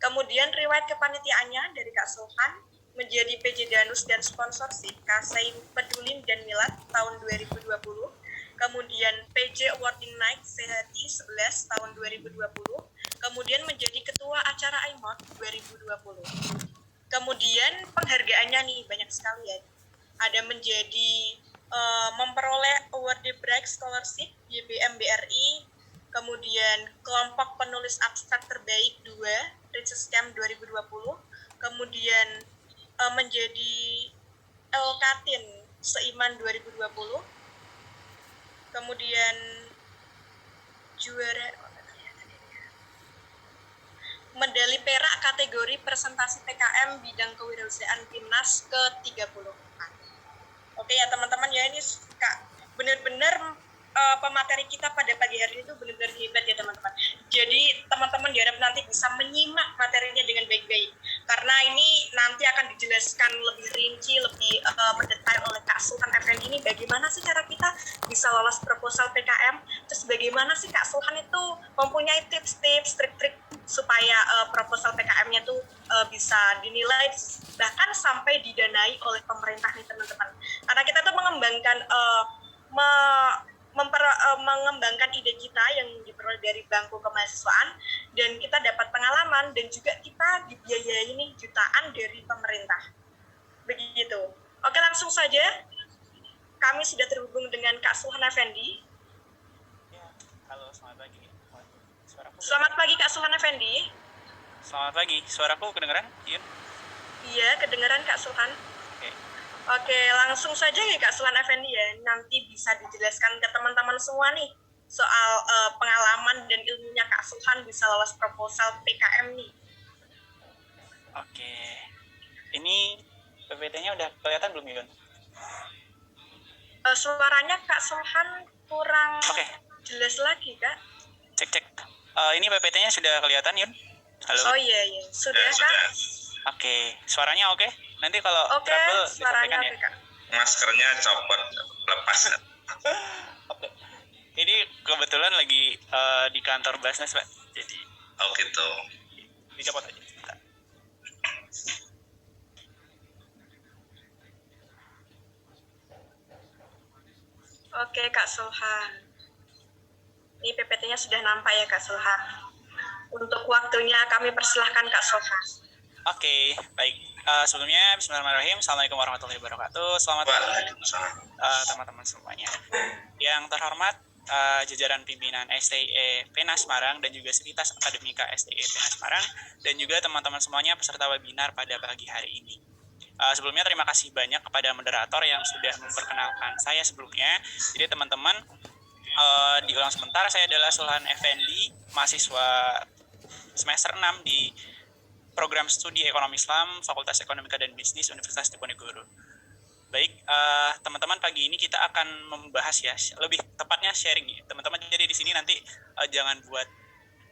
Kemudian riwayat kepanitiaannya dari Kak Sulhan menjadi PJ Danus dan sponsorship Kasei Pedulin dan Milad tahun 2020. Kemudian PJ Awarding Night CHT 11 tahun 2020. Kemudian menjadi ketua acara IMOT 2020. Kemudian penghargaannya nih banyak sekali ya. Ada menjadi memperoleh Award the Bright Scholarship YBM BRI, kemudian kelompok penulis abstrak terbaik 2 Research Camp 2020, kemudian menjadi Elkatin Seiman 2020, kemudian juara medali perak kategori presentasi PKM bidang kewirausahaan Timnas ke-34. Oke ya teman-teman ya, ini Kak benar-benar pemateri kita pada pagi hari ini itu benar-benar hebat ya teman-teman. Jadi teman-teman diharap nanti bisa menyimak materinya dengan baik-baik, karena ini nanti akan dijelaskan lebih rinci, lebih mendetail oleh Kak Sulhan Effendi ini bagaimana sih cara kita bisa lolos proposal PKM, terus bagaimana sih Kak Sulhan itu mempunyai tips-tips, trik-trik supaya proposal PKM-nya tuh bisa dinilai bahkan sampai didanai oleh pemerintah nih teman-teman. Karena kita tuh mengembangkan mengembangkan ide kita yang diperoleh dari bangku kemahasiswaan, dan kita dapat pengalaman dan juga kita dibiayai nih jutaan dari pemerintah. Begitu. Oke, langsung saja kami sudah terhubung dengan Kak Sulhan Effendi. Ya, halo, selamat pagi. Selamat pagi Kak Sulhan Effendi. Selamat pagi, suaraku kedengeran? Iya, kedengeran Kak Sulhan. Oke, langsung saja ya Kak Sulhan Effendi ya, nanti bisa dijelaskan ke teman-teman semua nih soal pengalaman dan ilmunya Kak Sulhan bisa lolos proposal PKM nih. Oke, ini PPT-nya udah kelihatan belum Yun? Suaranya Kak Sulhan kurang jelas lagi Kak. Cek. Ini PPT-nya sudah kelihatan Yun? Halo? Oh iya, sudah Kak. Oke, suaranya oke? Nanti kalau trouble disampaikan ya. Kak. Maskernya copot, lepas. Oke. Ini kebetulan lagi di kantor Basnas Pak, jadi. Oh gitu. Dicopot aja. Oke Kak Sulhan. Ini PPT-nya sudah nampak ya Kak Sulhan. Untuk waktunya kami persilahkan Kak Sulhan. Oke, baik. Sebelumnya, bismillahirrahmanirrahim. Assalamualaikum warahmatullahi wabarakatuh. Selamat pagi teman-teman semuanya. Yang terhormat, jajaran pimpinan STIE PENA Semarang dan juga Sivitas Akademika STIE PENA Semarang, dan juga teman-teman semuanya peserta webinar pada pagi hari ini. Sebelumnya terima kasih banyak kepada moderator yang sudah memperkenalkan saya sebelumnya. Jadi teman-teman, diulang sebentar, saya adalah Sulhan Effendi, mahasiswa semester 6 di program studi Ekonomi Islam Fakultas Ekonomika dan Bisnis Universitas Diponegoro. Baik, teman-teman, pagi ini kita akan membahas ya, lebih tepatnya sharing ya. Teman-teman, jadi di sini nanti jangan buat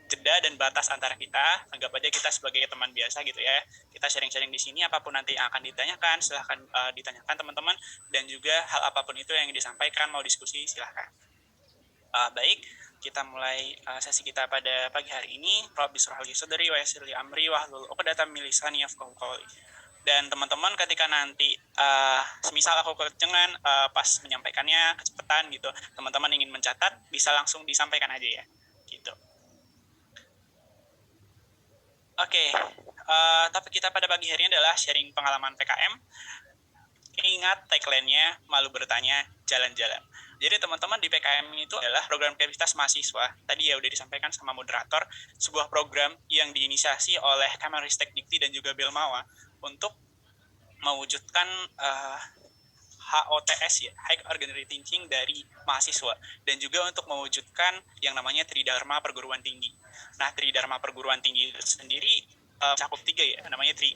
jeda dan batas antara kita, anggap aja kita sebagai teman biasa gitu ya. Kita sharing-sharing di sini, apapun nanti yang akan ditanyakan, silahkan ditanyakan teman-teman, dan juga hal apapun itu yang disampaikan, mau diskusi, silahkan. Baik, kita mulai sesi kita pada pagi hari ini. Rabbi shrah li sadri wa yassir li amri wahlul 'uqdatam min lisani yafqahu qawli. Dan teman-teman, ketika nanti semisal aku kecengan pas menyampaikannya kecepatan gitu, teman-teman ingin mencatat, bisa langsung disampaikan aja ya gitu. Oke, topik kita pada pagi hari ini adalah sharing pengalaman PKM. Ingat tagline-nya, malu bertanya, jalan-jalan. Jadi teman-teman, di PKM itu adalah program kreativitas mahasiswa. Tadi ya udah disampaikan sama moderator, sebuah program yang diinisiasi oleh Kemenristek Dikti dan juga Belmawa untuk mewujudkan HOTS ya, High Organized Thinking dari mahasiswa, dan juga untuk mewujudkan yang namanya Tridharma Perguruan Tinggi. Nah, Tridharma Perguruan Tinggi itu sendiri cakup 3 ya, namanya TRI.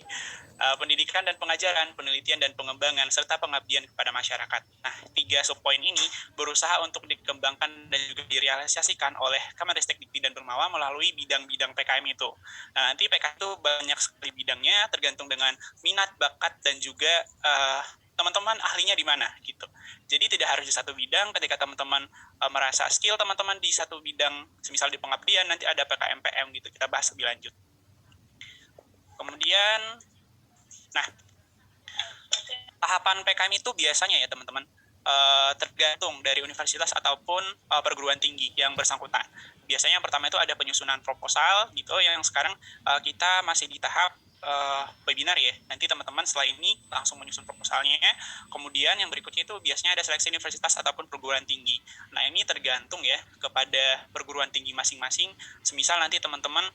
Pendidikan dan pengajaran, penelitian dan pengembangan, serta pengabdian kepada masyarakat. Nah, 3 subpoin ini berusaha untuk dikembangkan dan juga direalisasikan oleh Kemenristek Dikti dan Belmawa melalui bidang-bidang PKM itu. Nah, nanti PKM itu banyak sekali bidangnya, tergantung dengan minat, bakat, dan juga teman-teman ahlinya di mana gitu. Jadi tidak harus di satu bidang. Ketika teman-teman merasa skill teman-teman di satu bidang, semisal di pengabdian, nanti ada PKM PM gitu, kita bahas lebih lanjut. Kemudian, nah, tahapan PKM itu biasanya ya teman-teman tergantung dari universitas ataupun perguruan tinggi yang bersangkutan. Biasanya yang pertama itu ada penyusunan proposal gitu, yang sekarang kita masih di tahap webinar ya. Nanti teman-teman setelah ini langsung menyusun proposalnya. Kemudian yang berikutnya itu biasanya ada seleksi universitas ataupun perguruan tinggi. Nah, ini tergantung ya kepada perguruan tinggi masing-masing. Semisal nanti teman-teman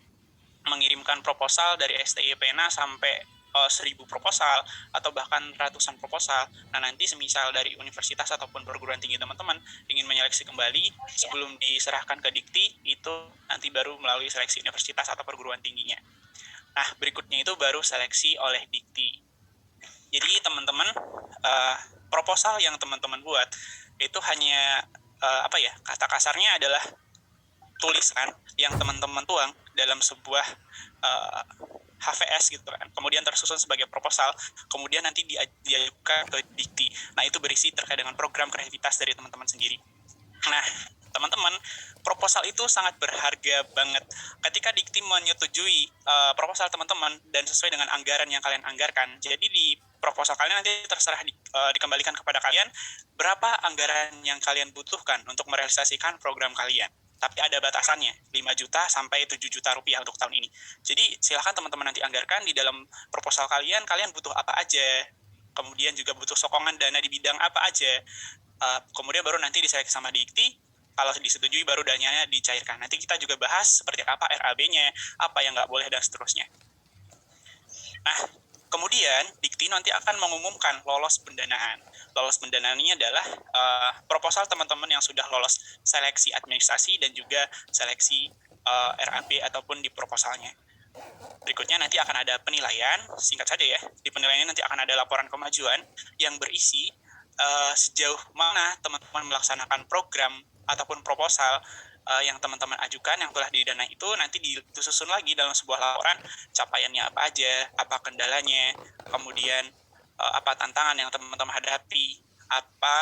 mengirimkan proposal dari STI Pena sampai 1000 proposal atau bahkan ratusan proposal. Nah, nanti semisal dari universitas ataupun perguruan tinggi teman-teman ingin menyeleksi kembali sebelum diserahkan ke Dikti, itu nanti baru melalui seleksi universitas atau perguruan tingginya. Nah, berikutnya itu baru seleksi oleh Dikti. Jadi teman-teman, proposal yang teman-teman buat itu hanya kata kasarnya adalah tulisan yang teman-teman tuang dalam sebuah HVS gitu kan, kemudian tersusun sebagai proposal, kemudian nanti diajukan ke Dikti. Nah, itu berisi terkait dengan program kreativitas dari teman-teman sendiri. Nah, teman-teman, proposal itu sangat berharga banget. Ketika Dikti menyetujui proposal teman-teman dan sesuai dengan anggaran yang kalian anggarkan, jadi di proposal kalian nanti terserah dikembalikan kepada kalian berapa anggaran yang kalian butuhkan untuk merealisasikan program kalian. Tapi ada batasannya, 5 juta sampai 7 juta rupiah untuk tahun ini. Jadi silakan teman-teman nanti anggarkan di dalam proposal kalian butuh apa aja, kemudian juga butuh sokongan dana di bidang apa aja, kemudian baru nanti diseleksi sama Dikti. Kalau disetujui baru dananya dicairkan. Nanti kita juga bahas seperti apa RAB-nya, apa yang nggak boleh dan seterusnya. Nah, kemudian Dikti nanti akan mengumumkan lolos pendanaan. Lolos pendanaan ini adalah proposal teman-teman yang sudah lolos seleksi administrasi dan juga seleksi RAB ataupun di proposalnya. Berikutnya nanti akan ada penilaian, singkat saja ya. Di penilaian nanti akan ada laporan kemajuan yang berisi sejauh mana teman-teman melaksanakan program ataupun proposal yang teman-teman ajukan yang telah didanai itu nanti disusun lagi dalam sebuah laporan capaiannya apa aja, apa kendalanya, kemudian apa tantangan yang teman-teman hadapi, apa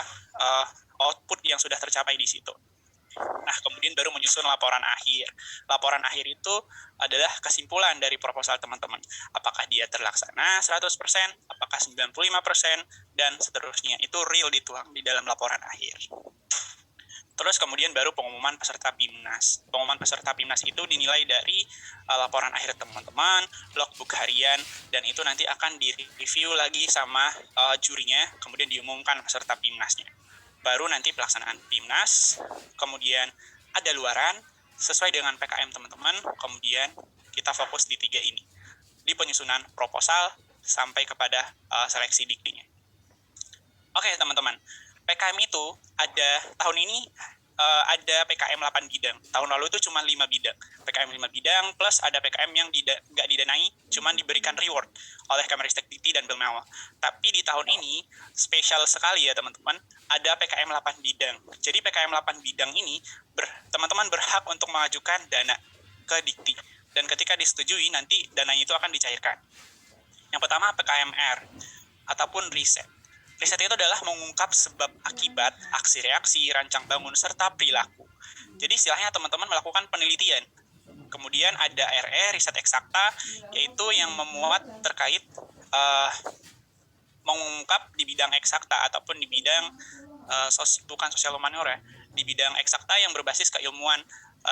output yang sudah tercapai di situ. Nah, kemudian baru menyusun laporan akhir. Laporan akhir itu adalah kesimpulan dari proposal teman-teman. Apakah dia terlaksana 100%, apakah 95%, dan seterusnya. Itu real dituang di dalam laporan akhir. Terus kemudian baru pengumuman peserta PIMNAS. Pengumuman peserta PIMNAS itu dinilai dari laporan akhir teman-teman, logbook harian, dan itu nanti akan direview lagi sama jurinya, kemudian diumumkan peserta PIMNASnya. Baru nanti pelaksanaan PIMNAS, kemudian ada luaran, sesuai dengan PKM teman-teman, kemudian kita fokus di 3 ini. Di penyusunan proposal sampai kepada seleksi Diktinya. Oke teman-teman. PKM itu ada tahun ini ada PKM 8 bidang. Tahun lalu itu cuma 5 bidang. PKM 5 bidang plus ada PKM yang nggak didanai, cuma diberikan reward oleh Kemenristek Dikti dan Belmel. Tapi di tahun ini spesial sekali ya teman-teman, ada PKM 8 bidang. Jadi PKM 8 bidang ini teman-teman berhak untuk mengajukan dana ke Dikti. Dan ketika disetujui nanti dananya itu akan dicairkan. Yang pertama PKMR ataupun riset. Riset itu adalah mengungkap sebab akibat, aksi reaksi, rancang bangun, serta perilaku. Jadi istilahnya teman-teman melakukan penelitian. Kemudian ada RE, riset eksakta, yaitu yang memuat terkait mengungkap di bidang eksakta ataupun di bidang bukan sosial humaniora, di bidang eksakta yang berbasis keilmuan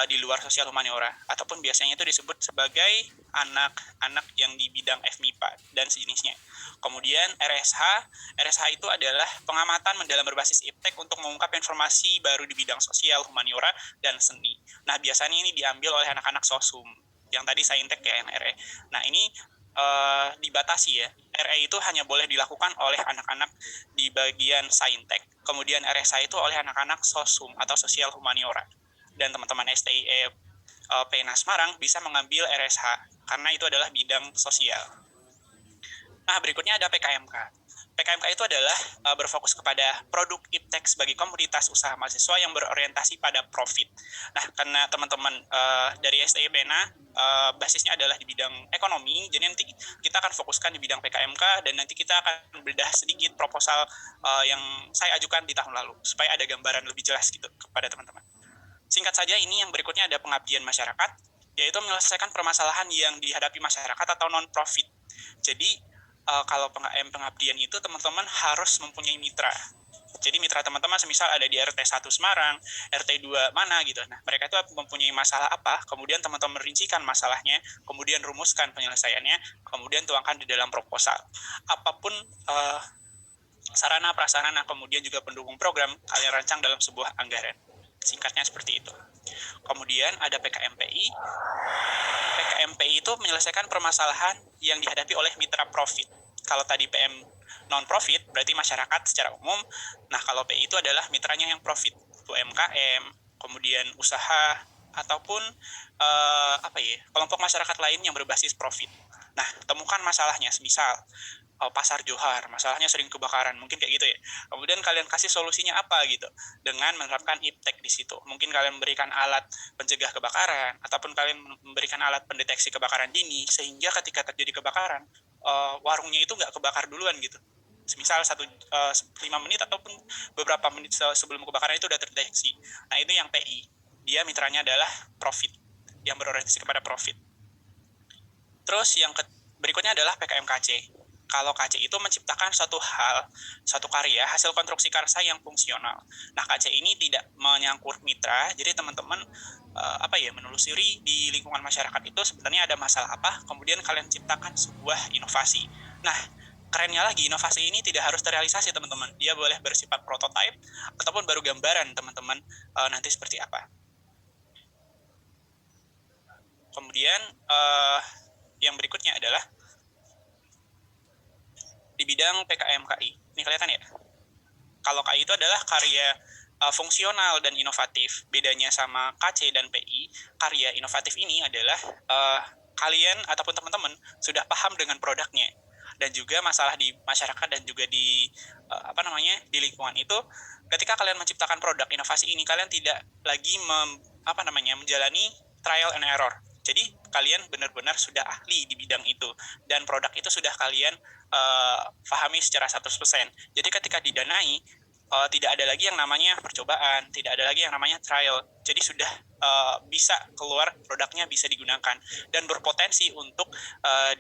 di luar sosial humaniora, ataupun biasanya itu disebut sebagai anak-anak yang di bidang FMIPA dan sejenisnya. Kemudian RSH itu adalah pengamatan mendalam berbasis iptek untuk mengungkap informasi baru di bidang sosial, humaniora, dan seni. Nah, biasanya ini diambil oleh anak-anak sosum, yang tadi saintek ya, yang RE. Nah, ini dibatasi ya. RE itu hanya boleh dilakukan oleh anak-anak di bagian saintek. Kemudian RSH itu oleh anak-anak sosum atau sosial humaniora. Dan teman-teman STIE Pena Semarang bisa mengambil RSH karena itu adalah bidang sosial. Nah, berikutnya ada PKMK. PKMK itu adalah berfokus kepada produk iptek sebagai komoditas usaha mahasiswa yang berorientasi pada profit. Nah, karena teman-teman dari STI Pena basisnya adalah di bidang ekonomi, jadi nanti kita akan fokuskan di bidang PKMK dan nanti kita akan bedah sedikit proposal yang saya ajukan di tahun lalu supaya ada gambaran lebih jelas gitu kepada teman-teman. Singkat saja, ini yang berikutnya ada pengabdian masyarakat. yaitu menyelesaikan permasalahan yang dihadapi masyarakat atau non-profit. Jadi, kalau PKM pengabdian itu teman-teman harus mempunyai mitra. Jadi mitra teman-teman semisal ada di RT 1 Semarang, RT 2 mana gitu. Nah, mereka itu mempunyai masalah apa, kemudian teman-teman merincikan masalahnya, kemudian rumuskan penyelesaiannya, kemudian tuangkan di dalam proposal. Apapun sarana prasarana kemudian juga pendukung program kalian rancang dalam sebuah anggaran. Singkatnya seperti itu. Kemudian ada PKMPI. PKMPI itu menyelesaikan permasalahan yang dihadapi oleh mitra profit. Kalau tadi PM non-profit, berarti masyarakat secara umum. Nah, kalau PI itu adalah mitranya yang profit. UMKM, kemudian usaha, ataupun kelompok masyarakat lain yang berbasis profit. Nah, temukan masalahnya, semisal pasar Johar, masalahnya sering kebakaran, mungkin kayak gitu ya. Kemudian kalian kasih solusinya apa gitu, dengan menerapkan IPTEK di situ. Mungkin kalian memberikan alat pencegah kebakaran, ataupun kalian memberikan alat pendeteksi kebakaran dini, sehingga ketika terjadi kebakaran, warungnya itu nggak kebakar duluan gitu. Semisal 5 menit ataupun beberapa menit sebelum kebakaran itu udah terdeteksi. Nah, itu yang PI. Dia mitranya adalah profit, yang berorientasi kepada profit. Terus yang berikutnya adalah PKMKC. Kalau KC itu menciptakan suatu hal, suatu karya, hasil konstruksi karsa yang fungsional. Nah, KC ini tidak menyangkut mitra, jadi teman-teman menelusuri di lingkungan masyarakat itu sebenarnya ada masalah apa, kemudian kalian ciptakan sebuah inovasi. Nah, kerennya lagi, inovasi ini tidak harus terrealisasi, teman-teman. Dia boleh bersifat prototype, ataupun baru gambaran, teman-teman, nanti seperti apa. Kemudian, yang berikutnya adalah di bidang PKM-KI. Ini kelihatan ya? Kalau KI itu adalah karya fungsional dan inovatif. Bedanya sama KC dan PI, karya inovatif ini adalah kalian ataupun teman-teman sudah paham dengan produknya. Dan juga masalah di masyarakat dan juga di di lingkungan itu, ketika kalian menciptakan produk inovasi ini, kalian tidak lagi menjalani trial and error. Jadi kalian benar-benar sudah ahli di bidang itu, dan produk itu sudah kalian pahami secara 100%. Jadi ketika didanai, tidak ada lagi yang namanya percobaan, tidak ada lagi yang namanya trial. Jadi sudah bisa keluar, produknya bisa digunakan dan berpotensi untuk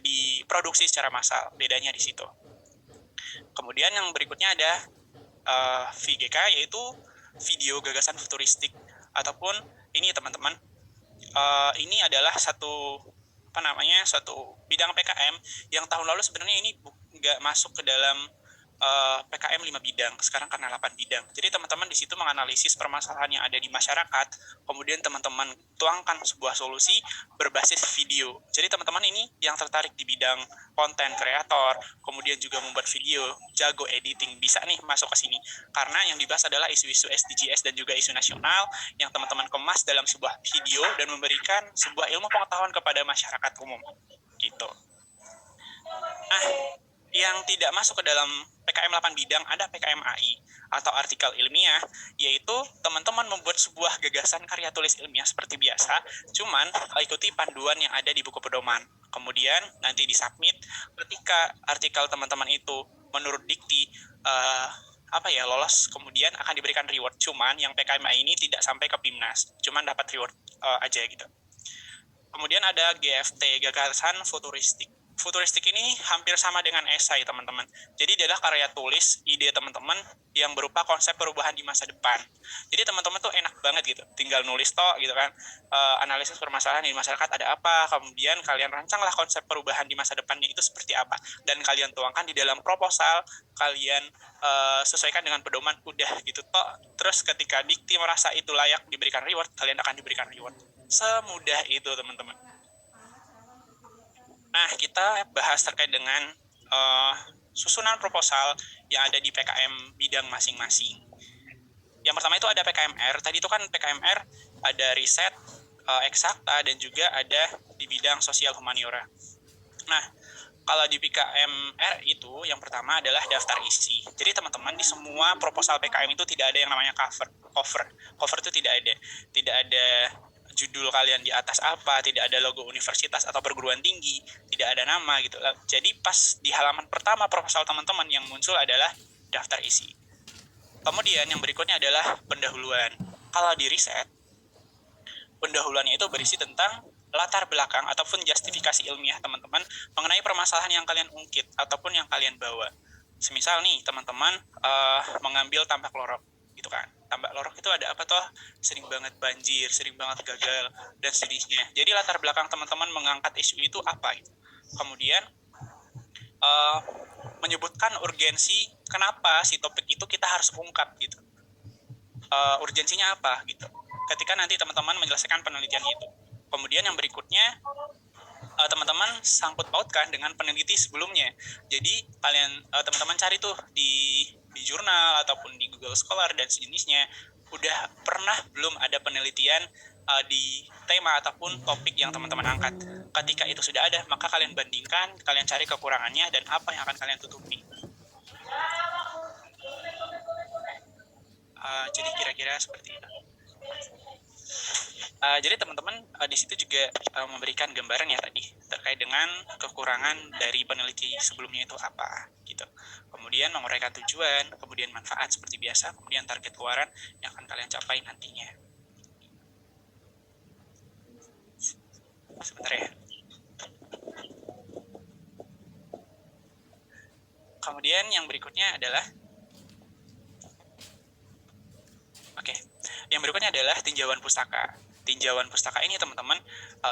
diproduksi secara massal. Bedanya di situ. Kemudian yang berikutnya ada VGK, yaitu video gagasan futuristik, ataupun ini teman-teman, ini adalah satu bidang PKM yang tahun lalu sebenarnya ini nggak masuk ke dalam PKM 5 bidang, sekarang karena 8 bidang. Jadi teman-teman di situ menganalisis permasalahan yang ada di masyarakat, kemudian teman-teman tuangkan sebuah solusi berbasis video. Jadi teman-teman ini yang tertarik di bidang konten kreator, kemudian juga membuat video, jago editing, bisa nih masuk ke sini. Karena yang dibahas adalah isu-isu SDGs dan juga isu nasional yang teman-teman kemas dalam sebuah video dan memberikan sebuah ilmu pengetahuan kepada masyarakat umum. Gitu. Nah, yang tidak masuk ke dalam PKM 8 bidang ada PKM AI atau artikel ilmiah, yaitu teman-teman membuat sebuah gagasan karya tulis ilmiah seperti biasa, cuman ikuti panduan yang ada di buku pedoman. Kemudian nanti disubmit, ketika artikel teman-teman itu menurut dikti lolos, kemudian akan diberikan reward. Cuman yang PKM AI ini tidak sampai ke PIMNAS, cuman dapat reward aja gitu. Kemudian ada GFT, gagasan futuristik. Futuristik ini hampir sama dengan esai, teman-teman. Jadi dia adalah karya tulis, ide teman-teman yang berupa konsep perubahan di masa depan. Jadi teman-teman tuh enak banget gitu, tinggal nulis gitu kan, analisis permasalahan di masyarakat ada apa, kemudian kalian rancanglah konsep perubahan di masa depannya itu seperti apa, dan kalian tuangkan di dalam proposal, kalian sesuaikan dengan pedoman, udah gitu toh. Terus ketika dikti merasa itu layak diberikan reward, kalian akan diberikan reward. Semudah itu, teman-teman. Nah, kita bahas terkait dengan susunan proposal yang ada di PKM bidang masing-masing. Yang pertama itu ada PKMR. Tadi itu kan PKMR ada riset, eksakta, dan juga ada di bidang sosial humaniora. Nah, kalau di PKMR itu yang pertama adalah daftar isi. Jadi teman-teman di semua proposal PKM itu tidak ada yang namanya cover. Cover itu tidak ada. Tidak ada judul kalian di atas apa, tidak ada logo universitas atau perguruan tinggi, tidak ada nama gitu. Jadi pas di halaman pertama proposal teman-teman yang muncul adalah daftar isi. Kemudian yang berikutnya adalah pendahuluan. Kalau di riset, pendahuluannya itu berisi tentang latar belakang ataupun justifikasi ilmiah teman-teman mengenai permasalahan yang kalian ungkit ataupun yang kalian bawa. Semisal nih teman-teman mengambil tambak lorok gitu kan. Tambak lorok itu ada apa toh? Sering banget banjir, sering banget gagal dan sejenisnya. Jadi latar belakang teman-teman mengangkat isu itu apa gitu. Kemudian menyebutkan urgensi kenapa si topik itu kita harus ungkap gitu. Urgensinya apa gitu. Ketika nanti teman-teman menyelesaikan penelitian itu. Kemudian yang berikutnya teman-teman sangkut pautkan dengan peneliti sebelumnya. Jadi kalian teman-teman cari tuh di jurnal ataupun di Google Scholar dan sejenisnya, udah pernah belum ada penelitian di tema ataupun topik yang teman-teman angkat. Ketika itu sudah ada, maka kalian bandingkan, kalian cari kekurangannya dan apa yang akan kalian tutupi. Jadi kira-kira seperti itu. Jadi teman-teman di situ juga memberikan gambaran ya tadi terkait dengan kekurangan dari peneliti sebelumnya itu apa gitu. Kemudian menguraikan tujuan, kemudian manfaat seperti biasa, kemudian target keluaran yang akan kalian capai nantinya. Sebentar ya. Kemudian yang berikutnya adalah yang berikutnya adalah tinjauan pustaka. Tinjauan pustaka ini teman-teman,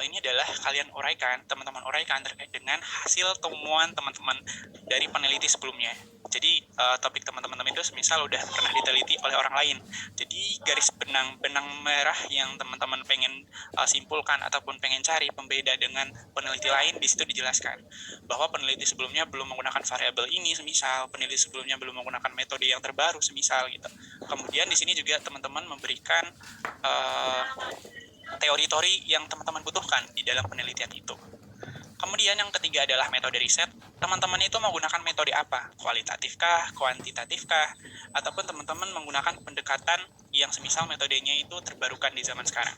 ini adalah teman-teman uraikan terkait dengan hasil temuan teman-teman dari peneliti sebelumnya. Jadi topik teman-teman itu semisal udah pernah diteliti oleh orang lain. Jadi garis benang merah yang teman-teman pengen simpulkan ataupun pengen cari pembeda dengan peneliti lain di situ dijelaskan bahwa peneliti sebelumnya belum menggunakan variabel ini, semisal peneliti sebelumnya belum menggunakan metode yang terbaru, semisal gitu. Kemudian di sini juga teman-teman memberikan teori-teori yang teman-teman butuhkan di dalam penelitian itu. Kemudian yang ketiga adalah metode riset. Teman-teman itu menggunakan metode apa? Kualitatifkah, kuantitatifkah, ataupun teman-teman menggunakan pendekatan yang semisal metodenya itu terbarukan di zaman sekarang.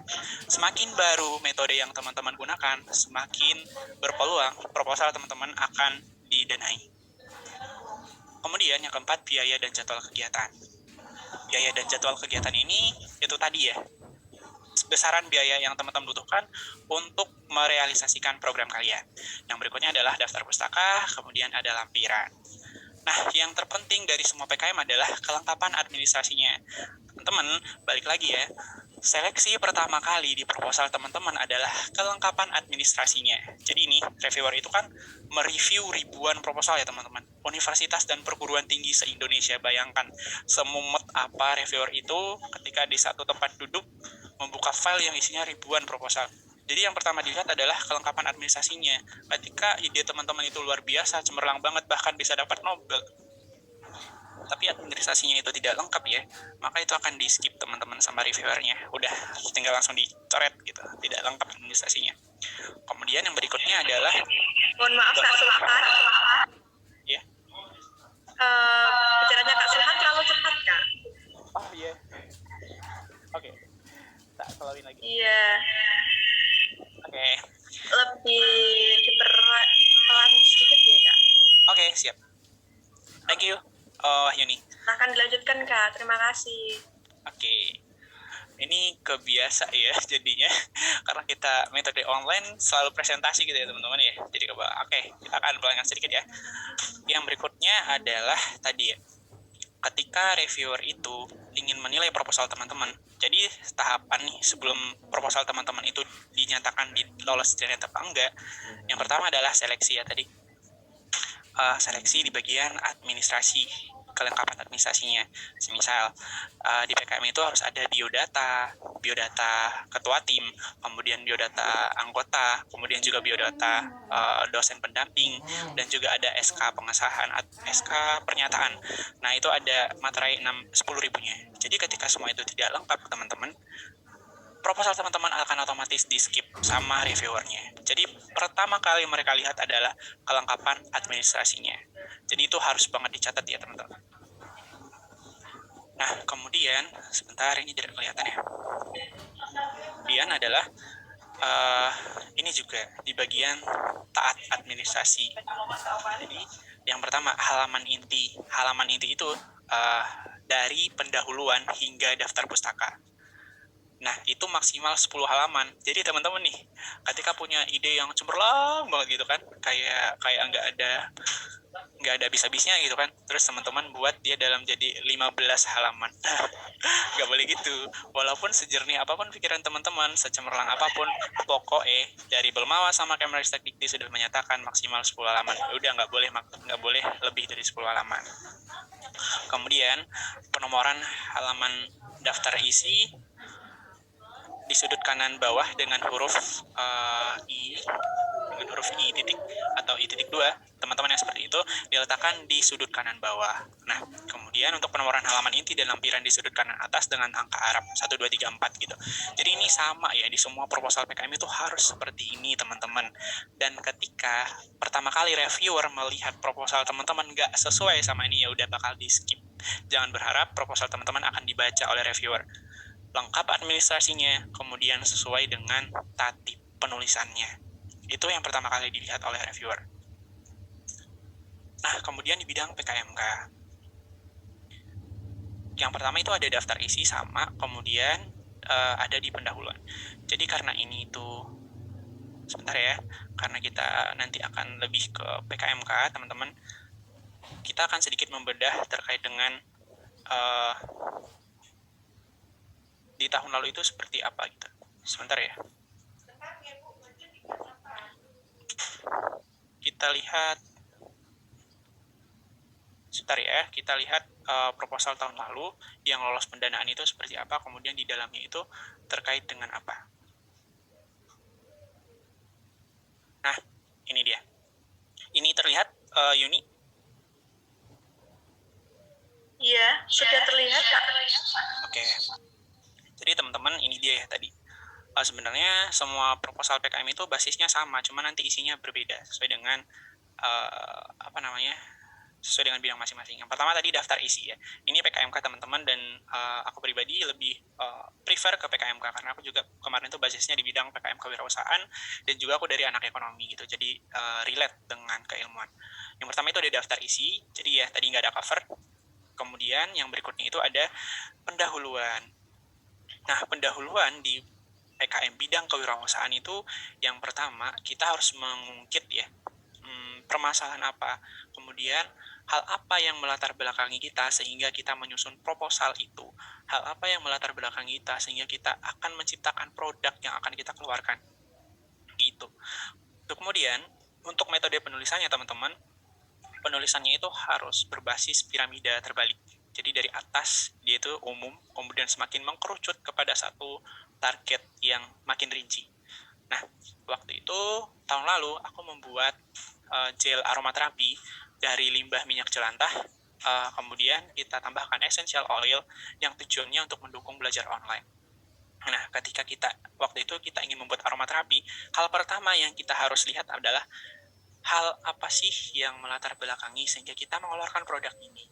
Semakin baru metode yang teman-teman gunakan, semakin berpeluang proposal teman-teman akan didanai. Kemudian yang keempat, biaya dan jadwal kegiatan. Biaya dan jadwal kegiatan ini itu tadi ya, besaran biaya yang teman-teman butuhkan untuk merealisasikan program kalian. Yang berikutnya adalah daftar pustaka, kemudian ada lampiran. Nah, yang terpenting dari semua PKM adalah kelengkapan administrasinya. Teman-teman, balik lagi ya, seleksi pertama kali di proposal teman-teman adalah kelengkapan administrasinya. Jadi ini, reviewer itu kan mereview ribuan proposal ya teman-teman. Universitas dan perguruan tinggi se-Indonesia, bayangkan semumet apa reviewer itu ketika di satu tempat duduk membuka file yang isinya ribuan proposal. Jadi yang pertama dilihat adalah kelengkapan administrasinya. Ketika ide teman-teman itu luar biasa, cemerlang banget, bahkan bisa dapat Nobel, tapi administrasinya itu tidak lengkap ya, maka itu akan di skip teman-teman sama reviewernya. Udah tinggal langsung dicoret gitu, tidak lengkap administrasinya. Kemudian yang berikutnya adalah, Mohon maaf Kak Sulhan. ya. Bicaranya Kak Sulhan terlalu cepat Kak. Oh iya. Oke. Tak selaluin lagi. Iya. Oke. Lebih diperpelan sedikit ya Kak. Oke, siap. Thank you. Oh, Yuni. Akan dilanjutkan Kak. Terima kasih. Oke. Ini kebiasa ya jadinya karena kita metode online selalu presentasi gitu ya teman-teman ya. Jadi oke, kita akan pelankan sedikit ya. Yang berikutnya adalah tadi ya. Ketika reviewer itu ingin menilai proposal teman-teman, jadi tahapan nih sebelum proposal teman-teman itu dinyatakan lolos ternyata apa enggak, yang pertama adalah seleksi ya tadi. Seleksi di bagian administrasi, kelengkapan administrasinya. Semisal di PKM itu harus ada biodata ketua tim, kemudian biodata anggota, kemudian juga biodata dosen pendamping, dan juga ada SK pengesahan, SK pernyataan. Nah itu ada materai 10 ribunya. Jadi ketika semua itu tidak lengkap teman-teman, proposal teman-teman akan otomatis di skip sama reviewernya. Jadi pertama kali mereka lihat adalah kelengkapan administrasinya. Jadi itu harus banget dicatat ya teman-teman. Nah kemudian sebentar, ini tidak kelihatan ya. Kemudian adalah ini juga di bagian taat administrasi. Jadi yang pertama halaman inti. Halaman inti itu dari pendahuluan hingga daftar pustaka. Nah, itu maksimal 10 halaman. Jadi teman-teman nih, ketika punya ide yang cemerlang banget gitu kan, kayak nggak ada habis-habisnya gitu kan, terus teman-teman buat dia dalam jadi 15 halaman. Nggak boleh gitu. Walaupun sejernih apapun pikiran teman-teman, secemerlang apapun, pokoknya dari Belmawa sama Kemristek Dikti sudah menyatakan maksimal 10 halaman. Udah nggak boleh lebih dari 10 halaman. Kemudian penomoran halaman daftar isi di sudut kanan bawah dengan huruf I titik atau I titik 2, teman-teman yang seperti itu diletakkan di sudut kanan bawah. Nah, kemudian untuk penomoran halaman inti dan lampiran di sudut kanan atas dengan angka Arab 1, 2, 3, 4 gitu. Jadi ini sama ya, di semua proposal PKM itu harus seperti ini teman-teman. Dan ketika pertama kali reviewer melihat proposal teman-teman nggak sesuai sama ini, ya udah bakal di skip. Jangan berharap proposal teman-teman akan dibaca oleh reviewer. Lengkap administrasinya, kemudian sesuai dengan tatip penulisannya. Itu yang pertama kali dilihat oleh reviewer. Nah, kemudian di bidang PKMK. Yang pertama itu ada daftar isi sama, kemudian ada di pendahuluan. Jadi karena ini itu, sebentar ya, karena kita nanti akan lebih ke PKMK, teman-teman, kita akan sedikit membedah terkait dengan di tahun lalu itu seperti apa gitu. Sebentar ya. Kita lihat proposal tahun lalu yang lolos pendanaan itu seperti apa, kemudian di dalamnya itu terkait dengan apa. Nah, ini dia. Ini terlihat, Yuni? Iya, sudah terlihat, Kak. Oke. Jadi teman-teman, ini dia ya tadi. Sebenarnya semua proposal PKM itu basisnya sama, cuma nanti isinya berbeda sesuai dengan sesuai dengan bidang masing-masing. Yang pertama tadi daftar isi ya. Ini PKMK teman-teman, dan aku pribadi lebih prefer ke PKMK karena aku juga kemarin itu basisnya di bidang PKM kewirausahaan dan juga aku dari anak ekonomi gitu. Jadi relate dengan keilmuan. Yang pertama itu ada daftar isi. Jadi ya tadi nggak ada cover. Kemudian yang berikutnya itu ada pendahuluan. Nah, pendahuluan di PKM bidang kewirausahaan itu yang pertama kita harus mengungkit ya, permasalahan apa, kemudian hal apa yang melatar belakangi kita sehingga kita menyusun proposal itu, hal apa yang melatar belakangi kita sehingga kita akan menciptakan produk yang akan kita keluarkan gitu. Kemudian untuk metode penulisannya teman-teman, penulisannya itu harus berbasis piramida terbalik. Jadi dari atas dia itu umum, kemudian semakin mengkerucut kepada satu target yang makin rinci. Nah, waktu itu tahun lalu aku membuat gel aromaterapi dari limbah minyak jelantah, kemudian kita tambahkan essential oil yang tujuannya untuk mendukung belajar online. Nah, ketika waktu itu kita ingin membuat aromaterapi, hal pertama yang kita harus lihat adalah hal apa sih yang melatar belakangi sehingga kita mengeluarkan produk ini.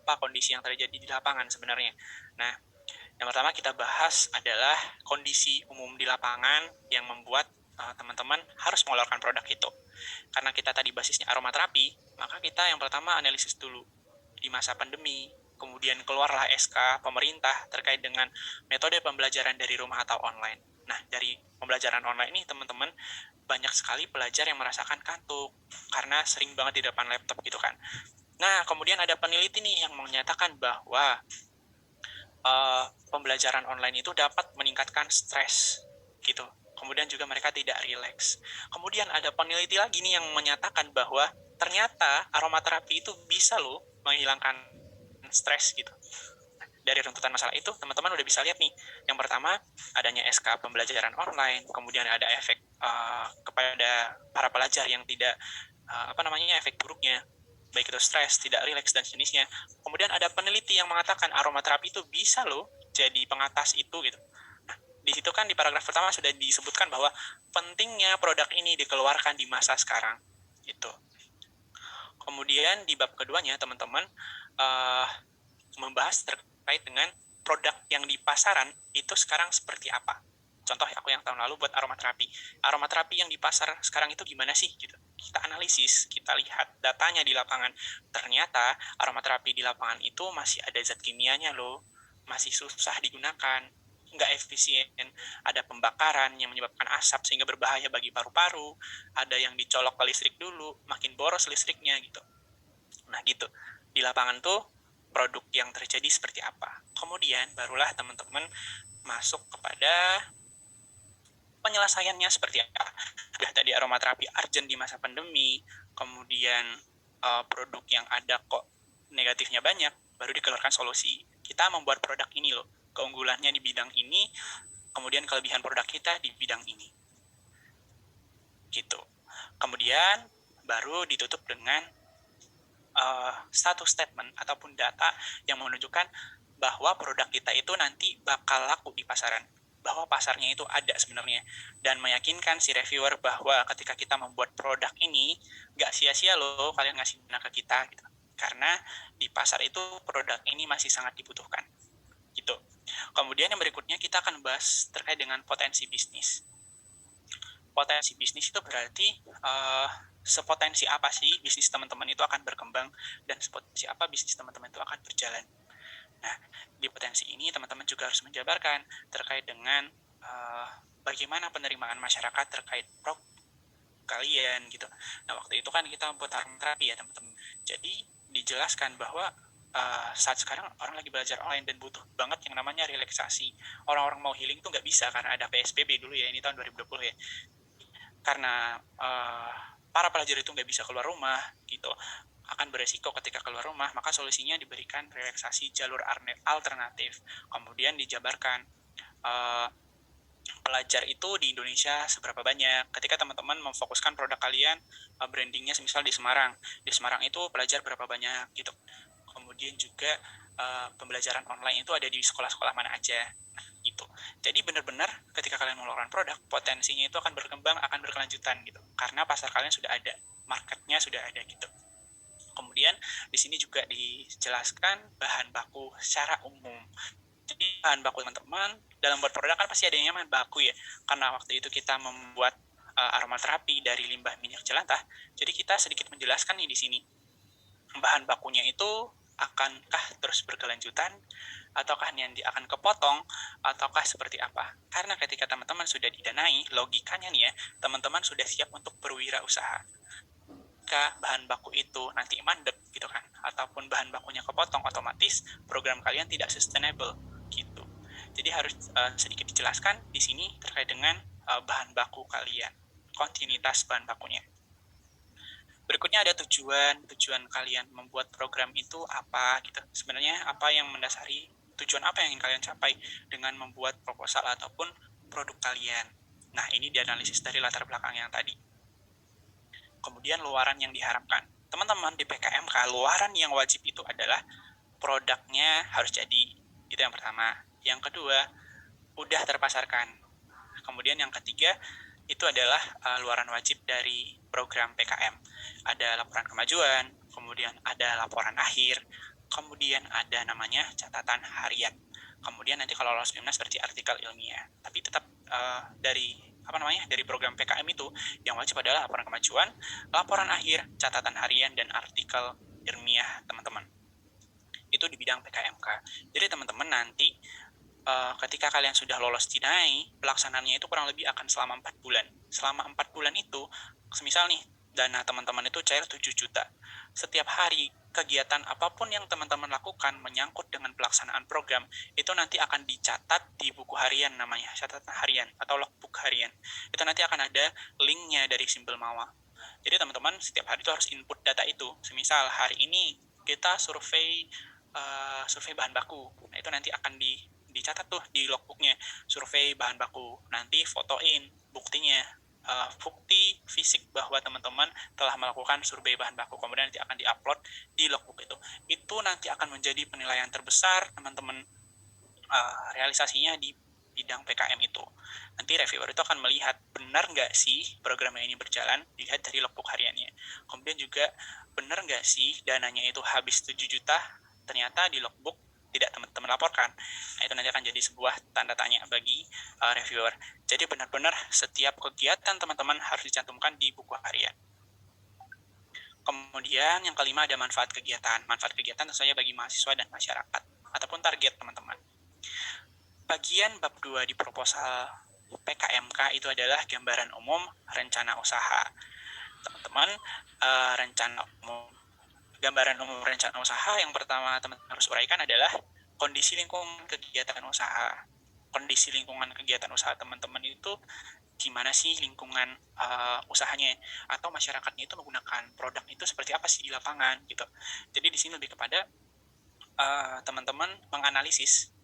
Apa kondisi yang terjadi di lapangan sebenarnya. Nah, yang pertama kita bahas adalah kondisi umum di lapangan yang membuat teman-teman harus mengeluarkan produk itu. Karena kita tadi basisnya aromaterapi, maka kita yang pertama analisis dulu di masa pandemi, kemudian keluarlah SK pemerintah terkait dengan metode pembelajaran dari rumah atau online. Nah, dari pembelajaran online ini teman-teman banyak sekali pelajar yang merasakan kantuk karena sering banget di depan laptop gitu kan. Nah, kemudian ada peneliti nih yang menyatakan bahwa pembelajaran online itu dapat meningkatkan stres gitu. Kemudian juga mereka tidak rileks. Kemudian ada peneliti lagi nih yang menyatakan bahwa ternyata aromaterapi itu bisa loh menghilangkan stres gitu. Dari runtutan masalah itu, teman-teman udah bisa lihat nih. Yang pertama, adanya SK pembelajaran online, kemudian ada efek kepada para pelajar yang tidak efek buruknya, baik itu stres, tidak rileks dan jenisnya. Kemudian ada peneliti yang mengatakan aromaterapi itu bisa loh jadi pengatas itu gitu. Nah, di situ kan di paragraf pertama sudah disebutkan bahwa pentingnya produk ini dikeluarkan di masa sekarang gitu. Kemudian di bab keduanya teman-teman membahas terkait dengan produk yang di pasaran itu sekarang seperti apa. Contoh aku yang tahun lalu buat aromaterapi. Aromaterapi yang di pasar sekarang itu gimana sih gitu. Kita analisis, kita lihat datanya di lapangan. Ternyata aromaterapi di lapangan itu masih ada zat kimianya loh. Masih susah digunakan. nggak efisien, ada pembakaran yang menyebabkan asap sehingga berbahaya bagi paru-paru, ada yang dicolok ke listrik dulu, makin boros listriknya gitu. Nah gitu, di lapangan tuh produk yang terjadi seperti apa. Kemudian barulah teman-teman masuk kepada penyelesaiannya seperti apa. Udah tadi aromaterapi urgent di masa pandemi, kemudian produk yang ada kok negatifnya banyak, baru dikeluarkan solusi. Kita membuat produk ini loh, keunggulannya di bidang ini, kemudian kelebihan produk kita di bidang ini. Gitu. Kemudian baru ditutup dengan status statement ataupun data yang menunjukkan bahwa produk kita itu nanti bakal laku di pasaran, bahwa pasarnya itu ada sebenarnya, dan meyakinkan si reviewer bahwa ketika kita membuat produk ini nggak sia-sia loh kalian ngasih dana ke kita gitu, karena di pasar itu produk ini masih sangat dibutuhkan gitu. Kemudian yang berikutnya kita akan bahas terkait dengan potensi bisnis. Potensi bisnis itu berarti sepotensi apa sih bisnis teman-teman itu akan berkembang, dan sepotensi apa bisnis teman-teman itu akan berjalan. Nah, di potensi ini teman-teman juga harus menjabarkan terkait dengan bagaimana penerimaan masyarakat terkait produk kalian gitu. Nah, waktu itu kan kita buat terapi ya teman-teman. Jadi dijelaskan bahwa saat sekarang orang lagi belajar online dan butuh banget yang namanya relaksasi. Orang-orang mau healing tuh nggak bisa karena ada PSBB dulu ya, ini tahun 2020 ya. Karena para pelajar itu nggak bisa keluar rumah gitu, akan beresiko ketika keluar rumah, maka solusinya diberikan relaksasi jalur alternatif. Kemudian dijabarkan pelajar itu di Indonesia seberapa banyak. Ketika teman-teman memfokuskan produk kalian, brandingnya misal di Semarang itu pelajar berapa banyak gitu. Kemudian juga pembelajaran online itu ada di sekolah-sekolah mana aja gitu. Jadi benar-benar ketika kalian mengeluarkan produk, potensinya itu akan berkembang, akan berkelanjutan gitu. Karena pasar kalian sudah ada, marketnya sudah ada gitu. Kemudian di sini juga dijelaskan bahan baku secara umum. Jadi bahan baku teman-teman dalam buat produk kan pasti adanya bahan baku ya. Karena waktu itu kita membuat aromaterapi dari limbah minyak jelantah. Jadi kita sedikit menjelaskan nih di sini. Bahan bakunya itu akankah terus berkelanjutan, ataukah nanti akan kepotong, ataukah seperti apa. Karena ketika teman-teman sudah didanai, logikanya nih ya, teman-teman sudah siap untuk berwirausaha. Jika bahan baku itu nanti mandek gitu kan, ataupun bahan bakunya kepotong, otomatis program kalian tidak sustainable gitu. Jadi harus sedikit dijelaskan di sini terkait dengan bahan baku kalian, kontinuitas bahan bakunya. Berikutnya ada tujuan kalian membuat program itu apa gitu. Sebenarnya apa yang mendasari tujuan apa yang ingin kalian capai dengan membuat proposal ataupun produk kalian. Nah, ini dianalisis dari latar belakang yang tadi. Kemudian luaran yang diharapkan. Teman-teman di PKMK, luaran yang wajib itu adalah produknya harus jadi. Itu yang pertama. Yang kedua, udah terpasarkan. Kemudian yang ketiga, itu adalah luaran wajib dari program PKM. Ada laporan kemajuan, kemudian ada laporan akhir, kemudian ada namanya catatan harian. Kemudian nanti kalau lolos BIMNAS seperti artikel ilmiah. Tapi tetap dari program PKM itu yang wajib adalah laporan kemajuan, laporan akhir, catatan harian, dan artikel ilmiah teman-teman. Itu di bidang PKMK. Jadi teman-teman nanti ketika kalian sudah lolos DINAI, pelaksanaannya itu kurang lebih akan selama 4 bulan. Selama 4 bulan itu, semisal nih, dana teman-teman itu cair 7 juta. Setiap hari, kegiatan apapun yang teman-teman lakukan menyangkut dengan pelaksanaan program, itu nanti akan dicatat di buku harian namanya, catatan harian, atau logbook harian. Itu nanti akan ada linknya dari Simbel Mawa. Jadi teman-teman setiap hari itu harus input data itu. Semisal hari ini kita survei bahan baku. Nah, itu nanti akan dicatat tuh di logbooknya, survei bahan baku, nanti fotoin buktinya, bukti fisik bahwa teman-teman telah melakukan survei bahan baku, kemudian nanti akan diupload di logbook itu nanti akan menjadi penilaian terbesar teman-teman realisasinya di bidang PKM itu. Nanti reviewer itu akan melihat benar nggak sih programnya ini berjalan, dilihat dari logbook hariannya. Kemudian juga benar nggak sih dananya itu habis 7 juta, ternyata di logbook tidak teman-teman laporkan. Nah, itu nanti akan jadi sebuah tanda tanya bagi reviewer. Jadi benar-benar setiap kegiatan teman-teman harus dicantumkan di buku harian. Kemudian yang kelima ada manfaat kegiatan. Manfaat kegiatan tentu saja bagi mahasiswa dan masyarakat, ataupun target teman-teman. Bagian bab 2 di proposal PKMK itu adalah gambaran umum rencana usaha. Teman-teman, gambaran umum rencana usaha yang pertama teman-teman harus uraikan adalah kondisi lingkungan kegiatan usaha. Kondisi lingkungan kegiatan usaha teman-teman itu gimana sih lingkungan usahanya, atau masyarakatnya itu menggunakan produk itu seperti apa sih di lapangan gitu. Jadi di sini lebih kepada teman-teman menganalisis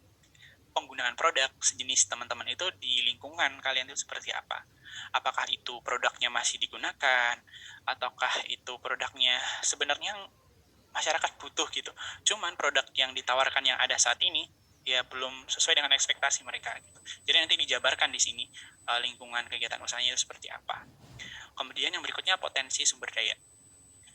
penggunaan produk sejenis teman-teman itu di lingkungan kalian itu seperti apa. Apakah itu produknya masih digunakan, ataukah itu produknya sebenarnya masyarakat butuh gitu. Cuman produk yang ditawarkan yang ada saat ini ya belum sesuai dengan ekspektasi mereka gitu. Jadi nanti dijabarkan di sini lingkungan kegiatan usahanya itu seperti apa. Kemudian yang berikutnya potensi sumber daya.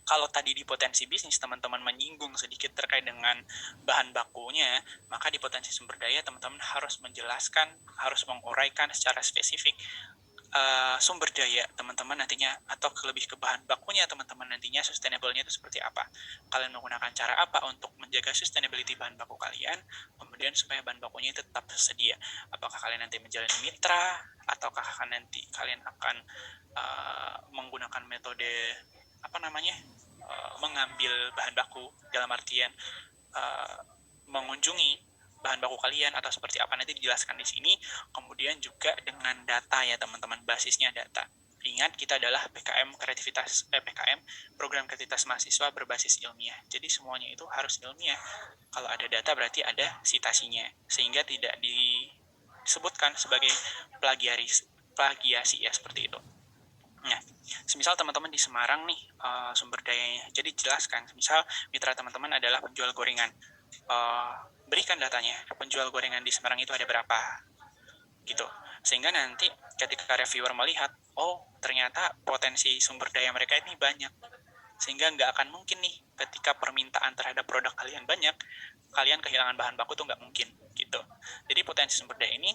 Kalau tadi di potensi bisnis teman-teman menyinggung sedikit terkait dengan bahan bakunya, maka di potensi sumber daya teman-teman harus menjelaskan, harus menguraikan secara spesifik sumber daya teman-teman nantinya, atau lebih ke bahan bakunya teman-teman nantinya sustainable-nya itu seperti apa. Kalian menggunakan cara apa untuk menjaga sustainability bahan baku kalian, kemudian supaya bahan bakunya itu tetap tersedia. Apakah kalian nanti menjalani mitra, ataukah nanti kalian akan menggunakan metode mengambil bahan baku dalam artian mengunjungi bahan baku kalian atau seperti apa, nanti dijelaskan di sini. Kemudian juga dengan data ya teman-teman, basisnya data. Ingat kita adalah PKM program kreativitas mahasiswa berbasis ilmiah. Jadi semuanya itu harus ilmiah. Kalau ada data berarti ada sitasinya, sehingga tidak disebutkan sebagai plagiasi ya, seperti itu. Nah, semisal teman-teman di Semarang nih sumber dayanya, jadi jelaskan. Misal mitra teman-teman adalah penjual gorengan, berikan datanya, penjual gorengan di Semarang itu ada berapa, gitu. Sehingga nanti ketika reviewer melihat, oh ternyata potensi sumber daya mereka ini banyak, sehingga nggak akan mungkin nih ketika permintaan terhadap produk kalian banyak, kalian kehilangan bahan baku tuh nggak mungkin, gitu. Jadi potensi sumber daya ini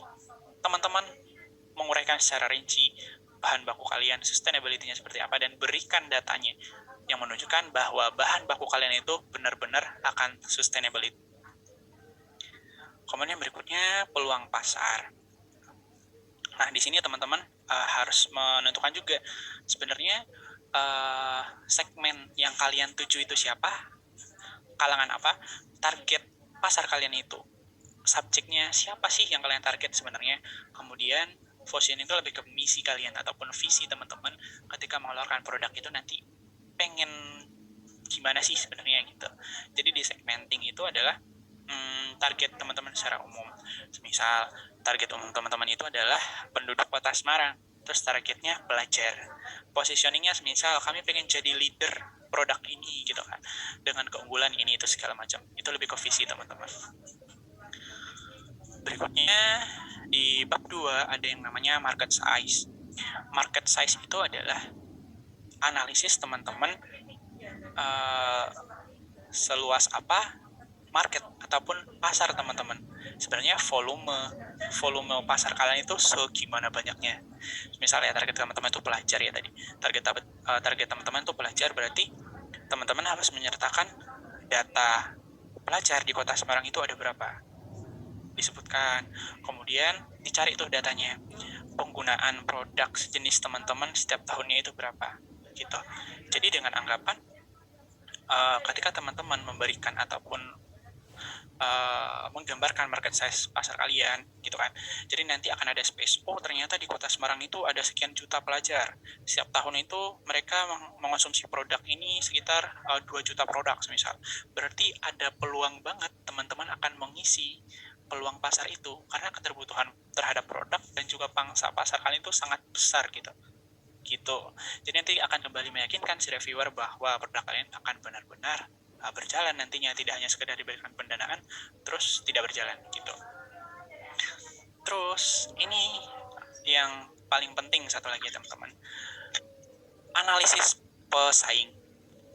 teman-teman menguraikan secara rinci bahan baku kalian, sustainability-nya seperti apa, dan berikan datanya yang menunjukkan bahwa bahan baku kalian itu benar-benar akan sustainability. Kemudian berikutnya peluang pasar. Nah, di sini teman-teman harus menentukan juga sebenarnya segmen yang kalian tuju itu siapa, kalangan apa, target pasar kalian itu, subjeknya siapa sih yang kalian target sebenarnya. Kemudian vision itu lebih ke misi kalian ataupun visi teman-teman ketika mengeluarkan produk itu nanti pengen gimana sih sebenarnya gitu. Jadi di segmenting itu adalah target teman-teman secara umum. Misal target umum teman-teman itu adalah penduduk kota Semarang, terus targetnya pelajar. Positioningnya misal kami pengen jadi leader produk ini gitu kan, dengan keunggulan ini itu segala macam. Itu lebih ke visi teman-teman. Berikutnya di bab 2 ada yang namanya market size. Market size itu adalah analisis teman-teman seluas apa market ataupun pasar teman-teman. Sebenarnya volume pasar kalian itu segimana banyaknya. Misalnya target teman-teman itu pelajar ya tadi. Target teman-teman itu pelajar, berarti teman-teman harus menyertakan data pelajar di kota Semarang itu ada berapa, disebutkan. Kemudian dicari tuh datanya, penggunaan produk sejenis teman-teman setiap tahunnya itu berapa gitu. Jadi dengan anggapan ketika teman-teman memberikan ataupun menggambarkan market size pasar kalian gitu kan, jadi nanti akan ada space, oh ternyata di kota Semarang itu ada sekian juta pelajar, setiap tahun itu mereka mengonsumsi produk ini sekitar 2 juta produk misal, berarti ada peluang banget teman-teman akan mengisi peluang pasar itu, karena keterbutuhan terhadap produk dan juga pangsa pasar kalian itu sangat besar gitu. Jadi nanti akan kembali meyakinkan si reviewer bahwa produk kalian akan benar-benar berjalan nantinya, tidak hanya sekedar diberikan pendanaan terus tidak berjalan gitu. Terus ini yang paling penting satu lagi teman-teman, analisis pesaing.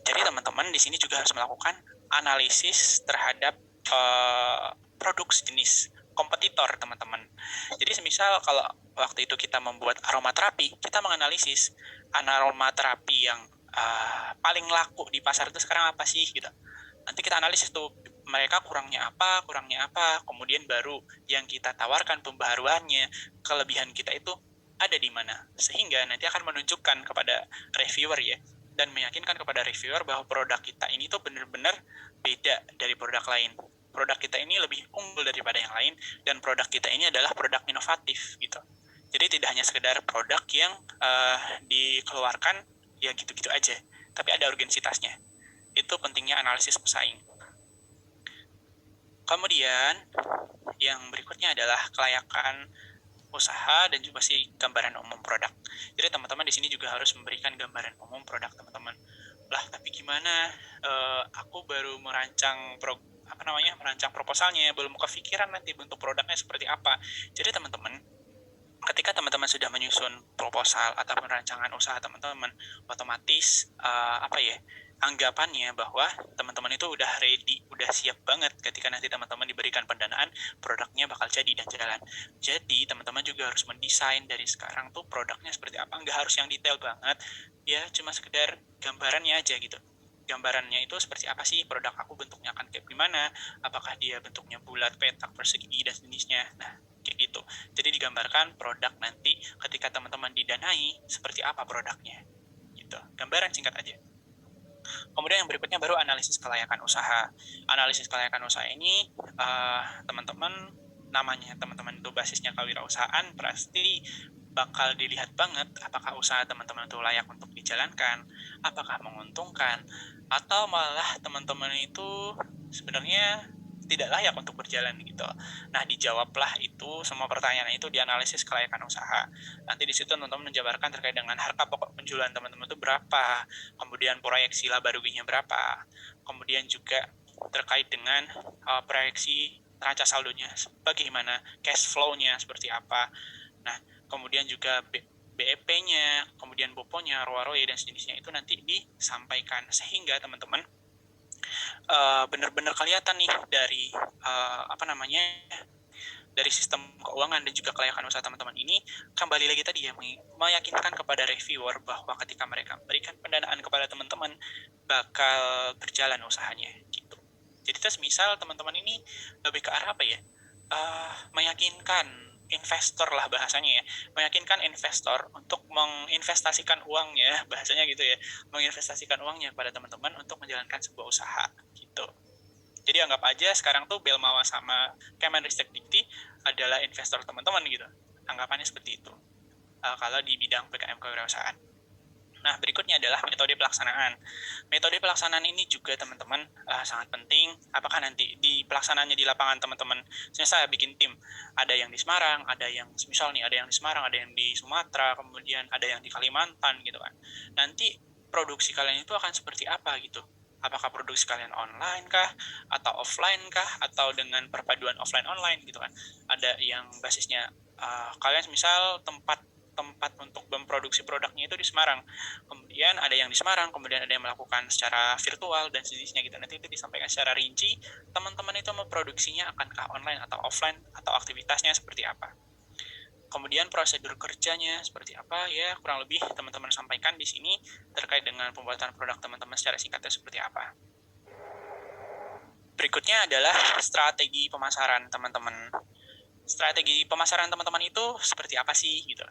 Jadi teman-teman di sini juga harus melakukan analisis terhadap produk sejenis kompetitor teman-teman. Jadi semisal kalau waktu itu kita membuat aromaterapi, kita menganalisis aromaterapi yang paling laku di pasar itu sekarang apa sih gitu. Nanti kita analisis tuh mereka kurangnya apa, kemudian baru yang kita tawarkan pembaharuannya, kelebihan kita itu ada di mana, sehingga nanti akan menunjukkan kepada reviewer ya, dan meyakinkan kepada reviewer bahwa produk kita ini tuh benar-benar beda dari produk lain. Produk kita ini lebih unggul daripada yang lain, dan produk kita ini adalah produk inovatif gitu. Jadi tidak hanya sekedar produk yang dikeluarkan ya gitu-gitu aja, tapi ada urgensitasnya. Itu pentingnya analisis pesaing. Kemudian yang berikutnya adalah kelayakan usaha dan juga sih gambaran umum produk. Jadi teman-teman di sini juga harus memberikan gambaran umum produk teman-teman. Lah, tapi gimana? Aku baru merancang merancang proposalnya, belum kepikiran nanti bentuk produknya seperti apa. Jadi teman-teman, ketika teman-teman sudah menyusun proposal atau perancangan usaha teman-teman, otomatis anggapannya bahwa teman-teman itu udah ready, udah siap banget ketika nanti teman-teman diberikan pendanaan, produknya bakal jadi dan jalan. Jadi teman-teman juga harus mendesain dari sekarang tuh produknya seperti apa, nggak harus yang detail banget, ya cuma sekedar gambarannya aja gitu. Gambarannya itu seperti apa sih, produk aku bentuknya akan kayak gimana, apakah dia bentuknya bulat, petak, persegi, dan jenisnya. Nah, kayak gitu. Jadi digambarkan produk nanti ketika teman-teman didanai, seperti apa produknya. Gitu. Gambaran singkat aja. Kemudian yang berikutnya baru analisis kelayakan usaha. Analisis kelayakan usaha ini teman-teman itu basisnya kewirausahaan, pasti bakal dilihat banget apakah usaha teman-teman itu layak untuk dijalankan, apakah menguntungkan, atau malah teman-teman itu sebenarnya tidak layak untuk berjalan gitu. Nah, dijawablah itu semua pertanyaan itu di analisis kelayakan usaha. Nanti di situ teman-teman menjabarkan terkait dengan harga pokok penjualan teman-teman itu berapa, kemudian proyeksi laba ruginya berapa, kemudian juga terkait dengan proyeksi neraca saldonya bagaimana, cash flow-nya seperti apa. Nah, kemudian juga BEP-nya, kemudian BOPO-nya, ROA-ROE dan sejenisnya itu nanti disampaikan sehingga teman-teman benar-benar kelihatan nih dari dari sistem keuangan dan juga kelayakan usaha teman-teman ini. Kembali lagi tadi ya, meyakinkan kepada reviewer bahwa ketika mereka memberikan pendanaan kepada teman-teman bakal berjalan usahanya gitu. Jadi itu misal teman-teman ini lebih ke arah apa ya, meyakinkan investor lah bahasanya ya, meyakinkan investor untuk menginvestasikan uangnya, bahasanya gitu ya, menginvestasikan uangnya kepada teman-teman untuk menjalankan sebuah usaha gitu. Jadi anggap aja sekarang tuh Belmawa sama Kemenristek-Dikti adalah investor teman-teman gitu. Anggapannya seperti itu. Kalau di bidang PKM kewirausahaan. Nah, berikutnya adalah metode pelaksanaan. Metode pelaksanaan ini juga teman-teman sangat penting. Apakah nanti di pelaksanaannya di lapangan teman-teman, misalnya saya bikin tim, ada yang di Semarang, ada yang misal nih, ada yang di Semarang, ada yang di Sumatera, kemudian ada yang di Kalimantan gitu kan. Nanti produksi kalian itu akan seperti apa gitu. Apakah produksi kalian online kah, atau offline kah, atau dengan perpaduan offline online gitu kan. Ada yang basisnya kalian misal tempat untuk memproduksi produknya itu di Semarang, kemudian ada yang di Semarang, kemudian ada yang melakukan secara virtual dan sejenisnya gitu. Nanti itu disampaikan secara rinci, teman-teman itu memproduksinya akankah online atau offline, atau aktivitasnya seperti apa, kemudian prosedur kerjanya seperti apa, ya kurang lebih teman-teman sampaikan di sini terkait dengan pembuatan produk teman-teman secara singkatnya seperti apa. Berikutnya adalah strategi pemasaran teman-teman. Strategi pemasaran teman-teman itu seperti apa sih gitu.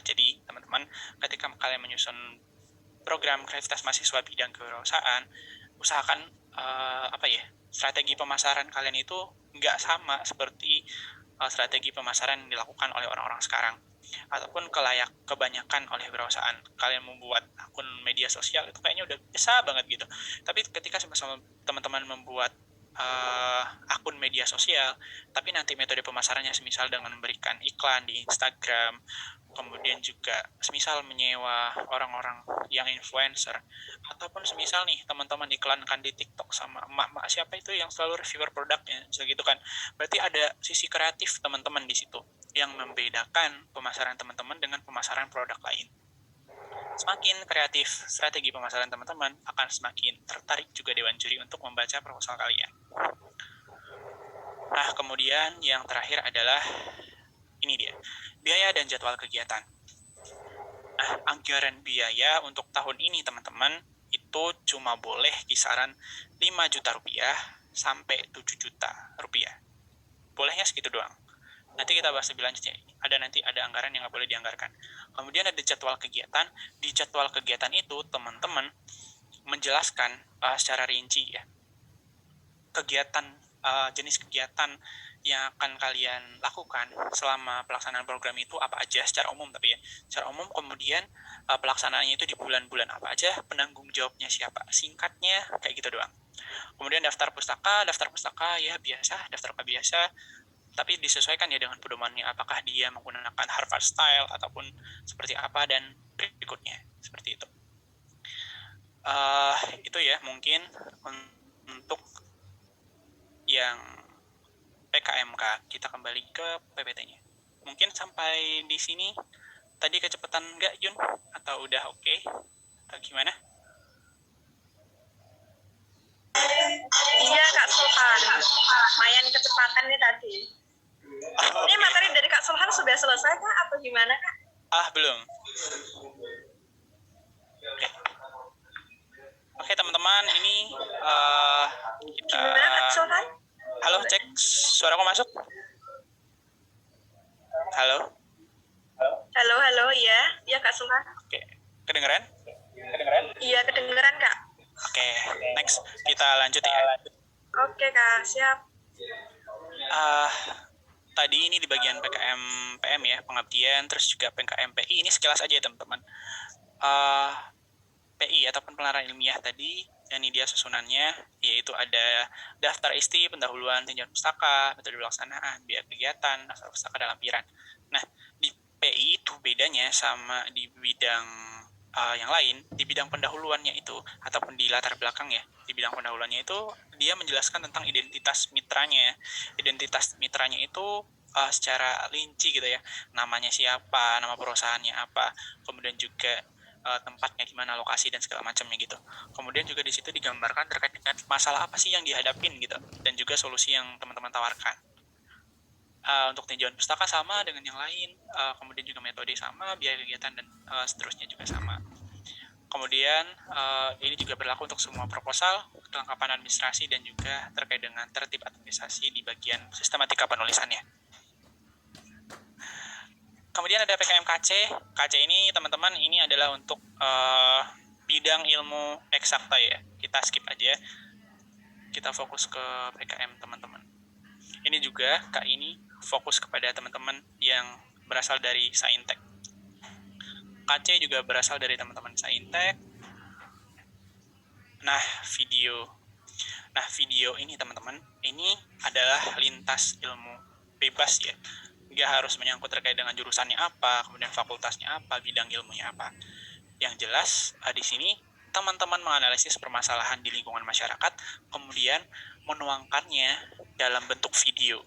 Jadi teman-teman, ketika kalian menyusun program kreativitas mahasiswa bidang kewirausahaan, usahakan strategi pemasaran kalian itu nggak sama seperti strategi pemasaran yang dilakukan oleh orang-orang sekarang, ataupun kebanyakan oleh perusahaan. Kalian membuat akun media sosial itu kayaknya udah biasa banget gitu. Tapi ketika sama-sama teman-teman membuat akun media sosial, tapi nanti metode pemasarannya semisal dengan memberikan iklan di Instagram, kemudian juga semisal menyewa orang-orang yang influencer, ataupun semisal nih teman-teman iklankan di TikTok sama emak-emak siapa itu yang selalu reviewer produknya, gitu kan. Berarti ada sisi kreatif teman-teman di situ yang membedakan pemasaran teman-teman dengan pemasaran produk lain. Semakin kreatif strategi pemasaran teman-teman, akan semakin tertarik juga dewan juri untuk membaca proposal kalian. Nah, kemudian yang terakhir adalah ini dia, biaya dan jadwal kegiatan. Nah, anggaran biaya untuk tahun ini teman-teman itu cuma boleh kisaran 5 juta rupiah sampai 7 juta rupiah. Bolehnya segitu doang. Nanti kita bahas lebih lanjut ya. Nanti ada anggaran yang nggak boleh dianggarkan. Kemudian ada jadwal kegiatan. Di jadwal kegiatan itu teman-teman menjelaskan secara rinci ya kegiatan jenis kegiatan yang akan kalian lakukan selama pelaksanaan program itu apa aja secara umum, tapi ya secara umum. Kemudian pelaksanaannya itu di bulan-bulan apa aja, penanggung jawabnya siapa, singkatnya kayak gitu doang. Kemudian daftar pustaka ya biasa, daftar biasa, tapi disesuaikan ya dengan pedomannya, apakah dia menggunakan Harvard style ataupun seperti apa, dan berikutnya seperti itu. Itu ya mungkin untuk yang PKMK. Kita kembali ke PPT-nya. Mungkin sampai di sini tadi kecepatan nggak, Yun? Atau udah oke? Atau gimana? Iya Kak Sulhan, lumayan kecepatannya tadi. Ini materi dari Kak Sulhan sudah selesai Kak atau gimana Kak? Belum. Oke teman-teman, ini kita... Gimana Kak Sulhan? Halo, cek suaraku masuk? Halo? Halo, iya Kak Sulhan. Oke, kedengeran? Iya, kedengeran Kak. Oke, next kita lanjut ya. Oke Kak, siap. Tadi ini di bagian PKM PM ya, pengabdian, terus juga PKM PI, ini sekilas aja ya teman-teman. PI ataupun penelitian ilmiah tadi, ini dia susunannya, yaitu ada daftar isti, pendahuluan, tinjauan pustaka, metode pelaksanaan, biaya kegiatan, daftar pustaka dalam lampiran. Nah, di PI itu bedanya sama di bidang yang lain. Di bidang pendahuluannya itu, ataupun di latar belakang ya, di bidang pendahuluannya itu, dia menjelaskan tentang identitas mitranya. Identitas mitranya itu secara rinci gitu ya, namanya siapa, nama perusahaannya apa, kemudian juga tempatnya gimana, lokasi dan segala macamnya gitu. Kemudian juga di situ digambarkan terkait dengan masalah apa sih yang dihadapin gitu, dan juga solusi yang teman-teman tawarkan. Untuk tinjauan pustaka sama dengan yang lain, kemudian juga metode sama, biaya kegiatan dan seterusnya juga sama. Kemudian ini juga berlaku untuk semua proposal, kelengkapan administrasi dan juga terkait dengan tertib administrasi di bagian sistematika penulisannya. Kemudian ada PKM KC. KC ini teman-teman, ini adalah untuk bidang ilmu eksakta ya. Kita skip aja. Kita fokus ke PKM teman-teman. Ini juga Kak ini fokus kepada teman-teman yang berasal dari Saintek. KC juga berasal dari teman-teman Saintek. Nah, video ini teman-teman, ini adalah lintas ilmu bebas ya. Nggak harus menyangkut terkait dengan jurusannya apa, kemudian fakultasnya apa, bidang ilmunya apa. Yang jelas di sini teman-teman menganalisis permasalahan di lingkungan masyarakat, kemudian menuangkannya dalam bentuk video.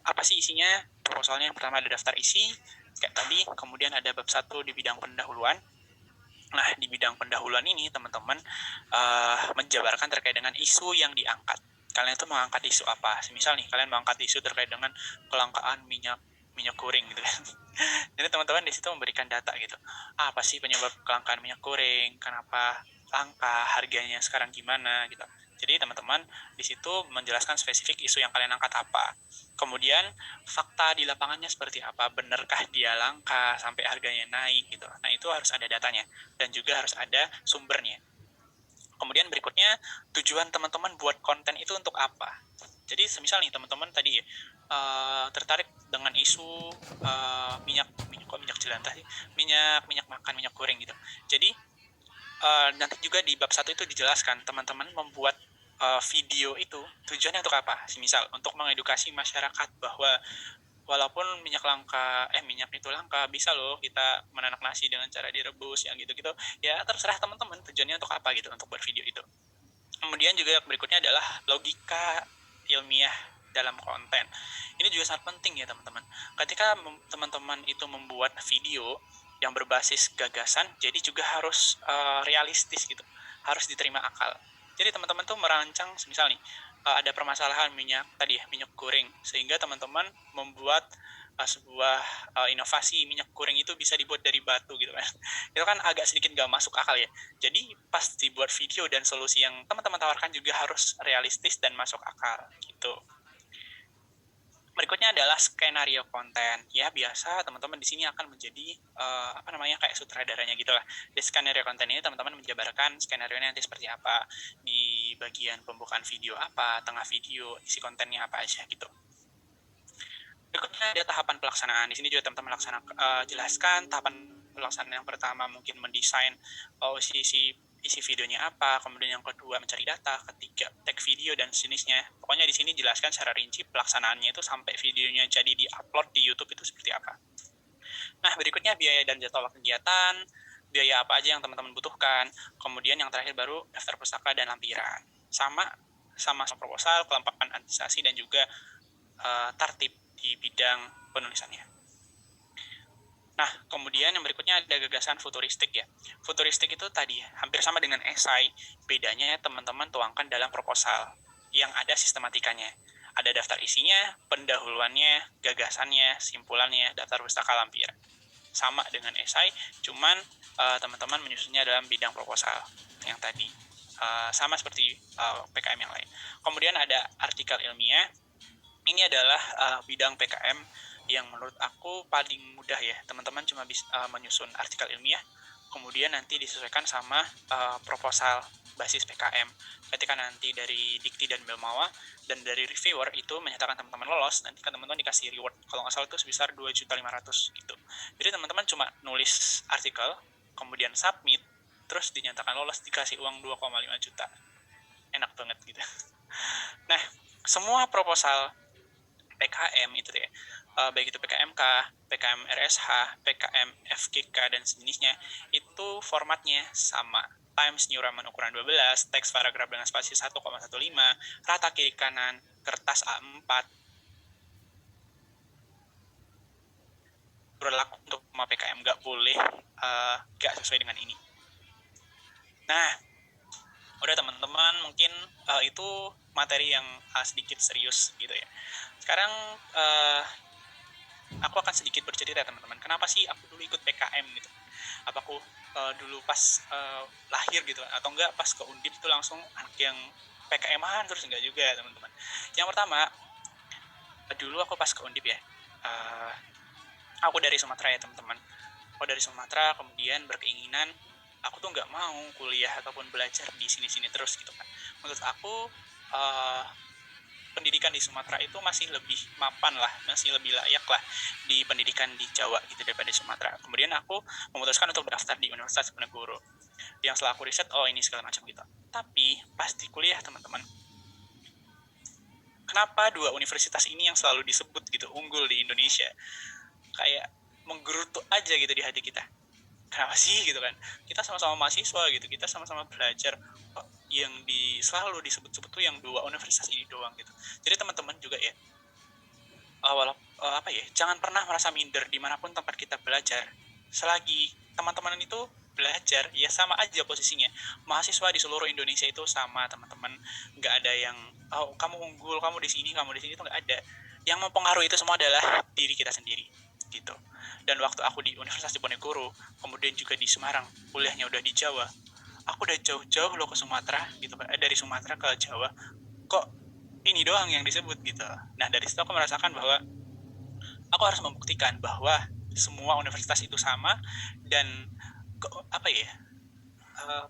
Apa sih isinya? Proposalnya yang pertama ada daftar isi, kayak tadi, kemudian ada bab 1 di bidang pendahuluan. Nah, di bidang pendahuluan ini teman-teman menjabarkan terkait dengan isu yang diangkat. Kalian itu mengangkat isu apa? Misal nih, kalian mengangkat isu terkait dengan kelangkaan minyak goreng gitu kan. Jadi teman-teman di situ memberikan data gitu. Apa sih penyebab kelangkaan minyak goreng? Kenapa langka? Harganya sekarang gimana gitu. Jadi teman-teman di situ menjelaskan spesifik isu yang kalian angkat apa. Kemudian fakta di lapangannya seperti apa? Benarkah dia langka sampai harganya naik gitu. Nah, itu harus ada datanya dan juga harus ada sumbernya. Kemudian berikutnya, tujuan teman-teman buat konten itu untuk apa? Jadi semisal nih teman-teman tadi tertarik dengan isu minyak jelantah sih, minyak makan, minyak goreng gitu. Jadi nanti juga di bab 1 itu dijelaskan teman-teman membuat video itu tujuannya untuk apa? Misal untuk mengedukasi masyarakat bahwa walaupun minyak itu langka, bisa loh kita menanak nasi dengan cara direbus yang gitu-gitu. Ya terserah teman-teman tujuannya untuk apa gitu untuk buat video itu. Kemudian juga berikutnya adalah logika ilmiah dalam konten. Ini juga sangat penting ya teman-teman. Ketika teman-teman itu membuat video yang berbasis gagasan, jadi juga harus realistis gitu, harus diterima akal. Jadi teman-teman tuh merancang, misal nih ada permasalahan minyak goreng, sehingga teman-teman membuat sebuah inovasi minyak goreng itu bisa dibuat dari batu gitu kan. Itu kan agak sedikit gak masuk akal ya. Jadi pas dibuat video dan solusi yang teman-teman tawarkan juga harus realistis dan masuk akal gitu. Berikutnya adalah skenario konten. Ya biasa teman-teman di sini akan menjadi kayak sutradaranya gitu lah. Di skenario konten ini teman-teman menjabarkan skenario-nya nanti seperti apa, di bagian pembukaan video apa, tengah video isi kontennya apa aja gitu. Berikutnya ada tahapan pelaksanaan. Di sini juga teman-teman jelaskan tahapan pelaksanaan yang pertama mungkin mendesain isi videonya apa, kemudian yang kedua mencari data, ketiga tag video dan jenisnya. Pokoknya di sini jelaskan secara rinci pelaksanaannya itu sampai videonya jadi di-upload di YouTube itu seperti apa. Nah, berikutnya biaya dan jadwal kegiatan, biaya apa aja yang teman-teman butuhkan, kemudian yang terakhir baru daftar pustaka dan lampiran. Sama proposal, kelengkapan administrasi dan juga tertib di bidang penulisannya. Nah, kemudian yang berikutnya ada gagasan futuristik ya. Futuristik itu tadi hampir sama dengan esai, bedanya teman-teman tuangkan dalam proposal yang ada sistematikanya. Ada daftar isinya, pendahuluannya, gagasannya, simpulannya, daftar pustaka lampiran. Sama dengan esai, cuman teman-teman menyusunnya dalam bidang proposal yang tadi. Sama seperti PKM yang lain. Kemudian ada artikel ilmiah. Ini adalah bidang PKM yang menurut aku paling mudah ya. Teman-teman cuma bisa menyusun artikel ilmiah, kemudian nanti disesuaikan sama proposal basis PKM. Ketika nanti dari Dikti dan Belmawa dan dari reviewer itu menyatakan teman-teman lolos, nanti kan teman-teman dikasih reward. Kalau nggak salah itu sebesar 2.500.000 gitu. Jadi teman-teman cuma nulis artikel, kemudian submit, terus dinyatakan lolos, dikasih uang 2,5 juta. Enak banget gitu. Nah, semua proposal PKM itu ya, baik itu PKMK, PKM RSH, PKM FGK, dan sejenisnya, itu formatnya sama. Times New Roman ukuran 12, teks paragraf dengan spasi 1,15, rata kiri kanan, kertas A4. Berlaku untuk semua PKM, nggak boleh nggak sesuai dengan ini. Nah, udah teman-teman, mungkin itu materi yang sedikit serius gitu ya. Sekarang aku akan sedikit bercerita teman-teman, kenapa sih aku dulu ikut PKM gitu. Apa aku dulu pas lahir gitu, atau enggak pas ke Undip itu langsung anak yang PKM-an terus, enggak juga teman-teman. Yang pertama, dulu aku pas ke Undip ya, aku dari Sumatera ya teman-teman. Aku dari Sumatera, kemudian berkeinginan aku tuh nggak mau kuliah ataupun belajar di sini-sini terus gitu kan. Menurut aku pendidikan di Sumatera itu masih lebih mapan lah, masih lebih layak lah di pendidikan di Jawa gitu daripada di Sumatera. Kemudian aku memutuskan untuk daftar di Universitas Diponegoro. Yang setelah aku riset, oh ini segala macam gitu. Tapi pas di kuliah teman-teman, kenapa dua universitas ini yang selalu disebut gitu unggul di Indonesia? Kayak menggerutu aja gitu di hati kita. Kenapa sih gitu kan? Kita sama-sama mahasiswa gitu, kita sama-sama belajar. Kok yang selalu disebut-sebut tuh yang dua universitas ini doang gitu. Jadi teman-teman juga ya, jangan pernah merasa minder dimanapun tempat kita belajar. Selagi teman-teman itu belajar, ya sama aja posisinya. Mahasiswa di seluruh Indonesia itu sama teman-teman. Nggak ada yang, oh kamu unggul, kamu di sini itu nggak ada. Yang mempengaruhi itu semua adalah diri kita sendiri gitu. Dan waktu aku di Universitas Diponegoro, kemudian juga di Semarang, kuliahnya udah di Jawa, aku udah jauh-jauh loh ke Sumatera gitu, dari Sumatera ke Jawa, kok ini doang yang disebut gitu. Nah dari situ aku merasakan bahwa aku harus membuktikan bahwa semua universitas itu sama, dan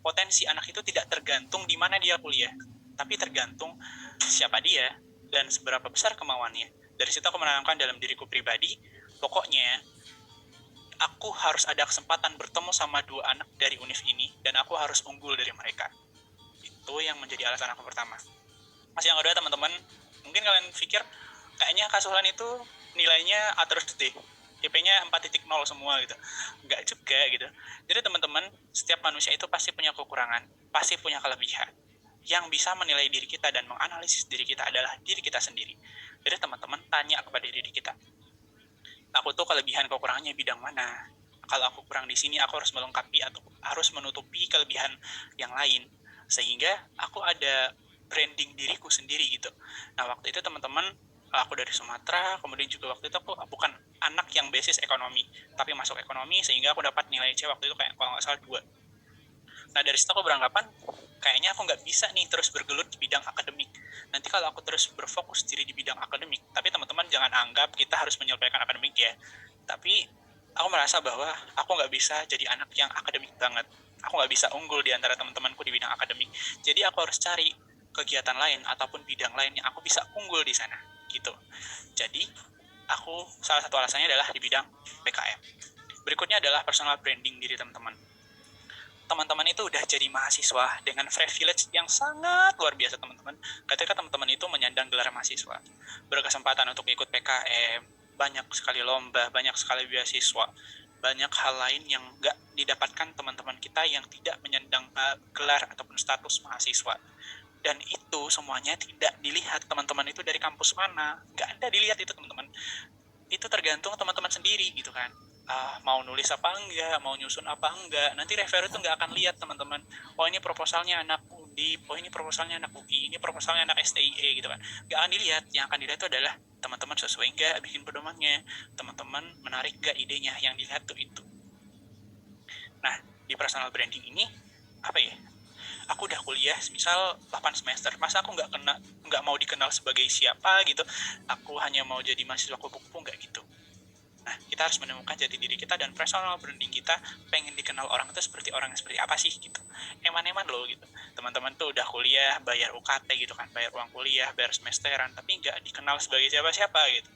potensi anak itu tidak tergantung di mana dia kuliah, tapi tergantung siapa dia dan seberapa besar kemauannya. Dari situ aku menanamkan dalam diriku pribadi, pokoknya aku harus ada kesempatan bertemu sama dua anak dari univ ini, dan aku harus unggul dari mereka. Itu yang menjadi alasan aku pertama. Masih yang kedua teman-teman, mungkin kalian pikir kayaknya Kasulan itu nilainya A terus D, IP-nya 4.0 semua gitu. Enggak juga gitu. Jadi teman-teman, setiap manusia itu pasti punya kekurangan, pasti punya kelebihan. Yang bisa menilai diri kita dan menganalisis diri kita adalah diri kita sendiri. Jadi teman-teman tanya kepada diri kita, aku tuh kelebihan kekurangannya bidang mana? Kalau aku kurang di sini, aku harus melengkapi atau harus menutupi kelebihan yang lain, sehingga aku ada branding diriku sendiri gitu. Nah waktu itu teman-teman, aku dari Sumatera, kemudian juga waktu itu aku bukan anak yang basis ekonomi, tapi masuk ekonomi sehingga aku dapat nilai C waktu itu kayak kalau nggak salah 2. Nah dari situ aku beranggapan kayaknya aku nggak bisa nih terus bergelut di bidang akademik. Nanti kalau aku terus berfokus diri di bidang akademik, tapi teman-teman jangan anggap kita harus menyelesaikan akademik ya. Tapi aku merasa bahwa aku nggak bisa jadi anak yang akademik banget. Aku nggak bisa unggul di antara teman-temanku di bidang akademik. Jadi aku harus cari kegiatan lain ataupun bidang lain yang aku bisa unggul di sana gitu. Jadi aku salah satu alasannya adalah di bidang PKM. Berikutnya adalah personal branding diri teman-teman. Teman-teman itu udah jadi mahasiswa dengan privilege yang sangat luar biasa teman-teman. Ketika teman-teman itu menyandang gelar mahasiswa, berkesempatan untuk ikut PKM, banyak sekali lomba, banyak sekali beasiswa, banyak hal lain yang nggak didapatkan teman-teman kita yang tidak menyandang gelar ataupun status mahasiswa. Dan itu semuanya tidak dilihat teman-teman itu dari kampus mana, nggak ada dilihat itu teman-teman. Itu tergantung teman-teman sendiri gitu kan. Mau nulis apa enggak, mau nyusun apa enggak, nanti reviewer itu nggak akan lihat teman-teman. Oh ini proposalnya anak Undip, oh ini proposalnya anak UI, ini proposalnya anak STIE gitu kan. Nggak akan dilihat, yang akan dilihat itu adalah teman-teman sesuai nggak bikin pedomannya, teman-teman menarik nggak idenya, yang dilihat tuh itu. Nah di personal branding ini apa ya? Aku udah kuliah misal 8 semester, masa aku nggak mau dikenal sebagai siapa gitu, aku hanya mau jadi mahasiswa kupu-kupu, nggak gitu. Nah, kita harus menemukan jati diri kita dan personal branding kita, pengen dikenal orang itu seperti orang yang seperti apa sih gitu. Eman-eman loh gitu. Teman-teman tuh udah kuliah, bayar UKT gitu kan, bayar uang kuliah, bayar semesteran, tapi nggak dikenal sebagai siapa-siapa gitu.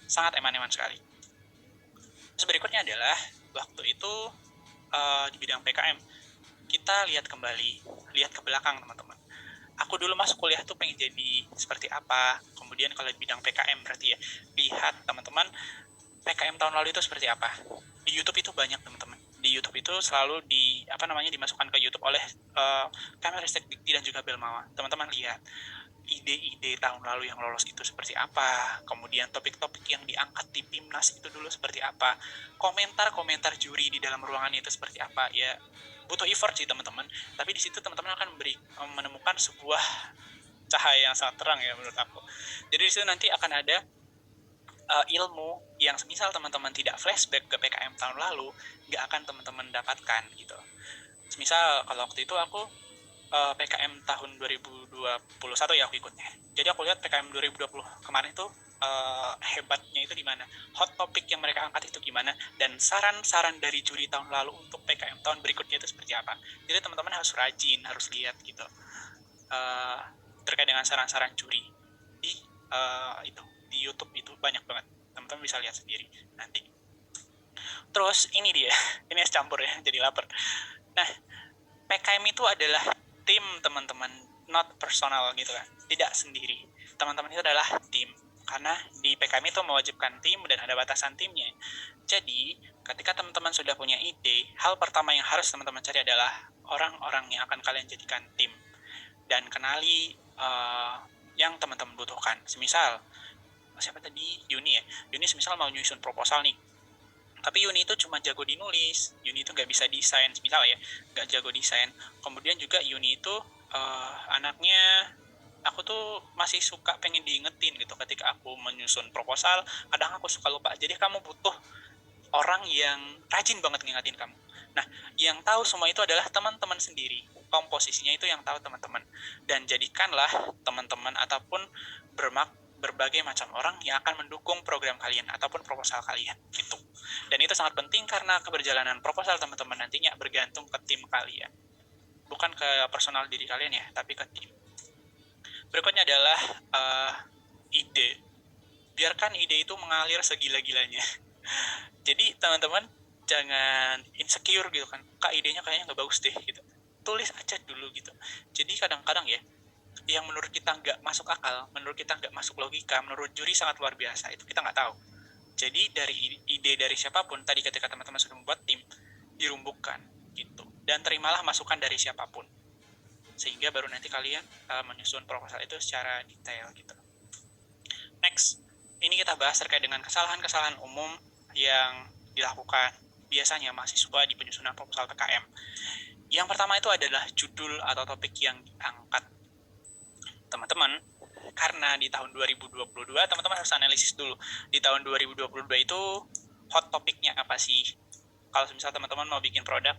Sangat eman-eman sekali. Terus berikutnya adalah, waktu itu di bidang PKM, kita lihat ke belakang teman-teman. Aku dulu masuk kuliah tuh pengen jadi seperti apa, kemudian kalau di bidang PKM berarti ya, lihat teman-teman, PKM tahun lalu itu seperti apa. Di YouTube itu banyak teman-teman. Di YouTube itu selalu dimasukkan ke YouTube oleh Kemenristek Dikti dan juga Belmawa. Teman-teman lihat ide-ide tahun lalu yang lolos itu seperti apa, kemudian topik-topik yang diangkat di PIMNAS itu dulu seperti apa, komentar-komentar juri di dalam ruangan itu seperti apa. Ya butuh effort sih teman-teman, tapi di situ teman-teman akan menemukan sebuah cahaya yang sangat terang ya menurut aku. Jadi di situ nanti akan ada ilmu yang semisal teman-teman tidak flashback ke PKM tahun lalu, nggak akan teman-teman dapatkan gitu. Semisal kalau waktu itu aku PKM tahun 2021 ya aku ikutnya. Jadi aku lihat PKM 2020 kemarin itu hebatnya itu di mana, hot topic yang mereka angkat itu gimana, dan saran-saran dari juri tahun lalu untuk PKM tahun berikutnya itu seperti apa. Jadi teman-teman harus rajin, harus lihat gitu terkait dengan saran-saran juri di itu di YouTube itu banyak banget, teman-teman bisa lihat sendiri nanti. Terus ini dia, ini es campur ya, jadi lapar. Nah, PKM itu adalah tim teman-teman, not personal gitu kan, tidak sendiri. Teman-teman itu adalah tim, karena di PKM itu mewajibkan tim dan ada batasan timnya. Jadi, ketika teman-teman sudah punya ide, hal pertama yang harus teman-teman cari adalah orang-orang yang akan kalian jadikan tim, dan kenali yang teman-teman butuhkan. Semisal siapa tadi, Yuni ya, Yuni semisal mau nyusun proposal nih, tapi Yuni itu cuma jago di nulis, Yuni itu nggak bisa desain semisal ya, nggak jago desain. Kemudian juga Yuni itu anaknya, aku tuh masih suka pengen diingetin gitu ketika aku menyusun proposal, kadang aku suka lupa. Jadi kamu butuh orang yang rajin banget ngingetin kamu. Nah, yang tahu semua itu adalah teman-teman sendiri, komposisinya itu yang tahu teman-teman. Dan jadikanlah teman-teman ataupun berbagai macam orang yang akan mendukung program kalian ataupun proposal kalian gitu. Dan itu sangat penting karena keberjalanan proposal teman-teman nantinya bergantung ke tim kalian, bukan ke personal diri kalian ya, tapi ke tim. Berikutnya adalah ide. Biarkan ide itu mengalir segila-gilanya. Jadi teman-teman jangan insecure gitu kan, kak idenya kayaknya nggak bagus deh gitu, tulis aja dulu gitu. Jadi kadang-kadang ya, yang menurut kita nggak masuk akal, menurut kita nggak masuk logika, menurut juri sangat luar biasa, itu kita nggak tahu. Jadi dari ide dari siapapun, tadi ketika teman-teman sudah membuat tim, dirumbukan gitu, dan terimalah masukan dari siapapun, sehingga baru nanti kalian menyusun proposal itu secara detail gitu. Next, ini kita bahas terkait dengan kesalahan-kesalahan umum yang dilakukan biasanya mahasiswa di penyusunan proposal PKM. Yang pertama itu adalah judul atau topik yang diangkat. Teman-teman, Karena di tahun 2022 teman-teman harus analisis dulu. Di tahun 2022 itu hot topiknya apa sih? Kalau misal teman-teman mau bikin produk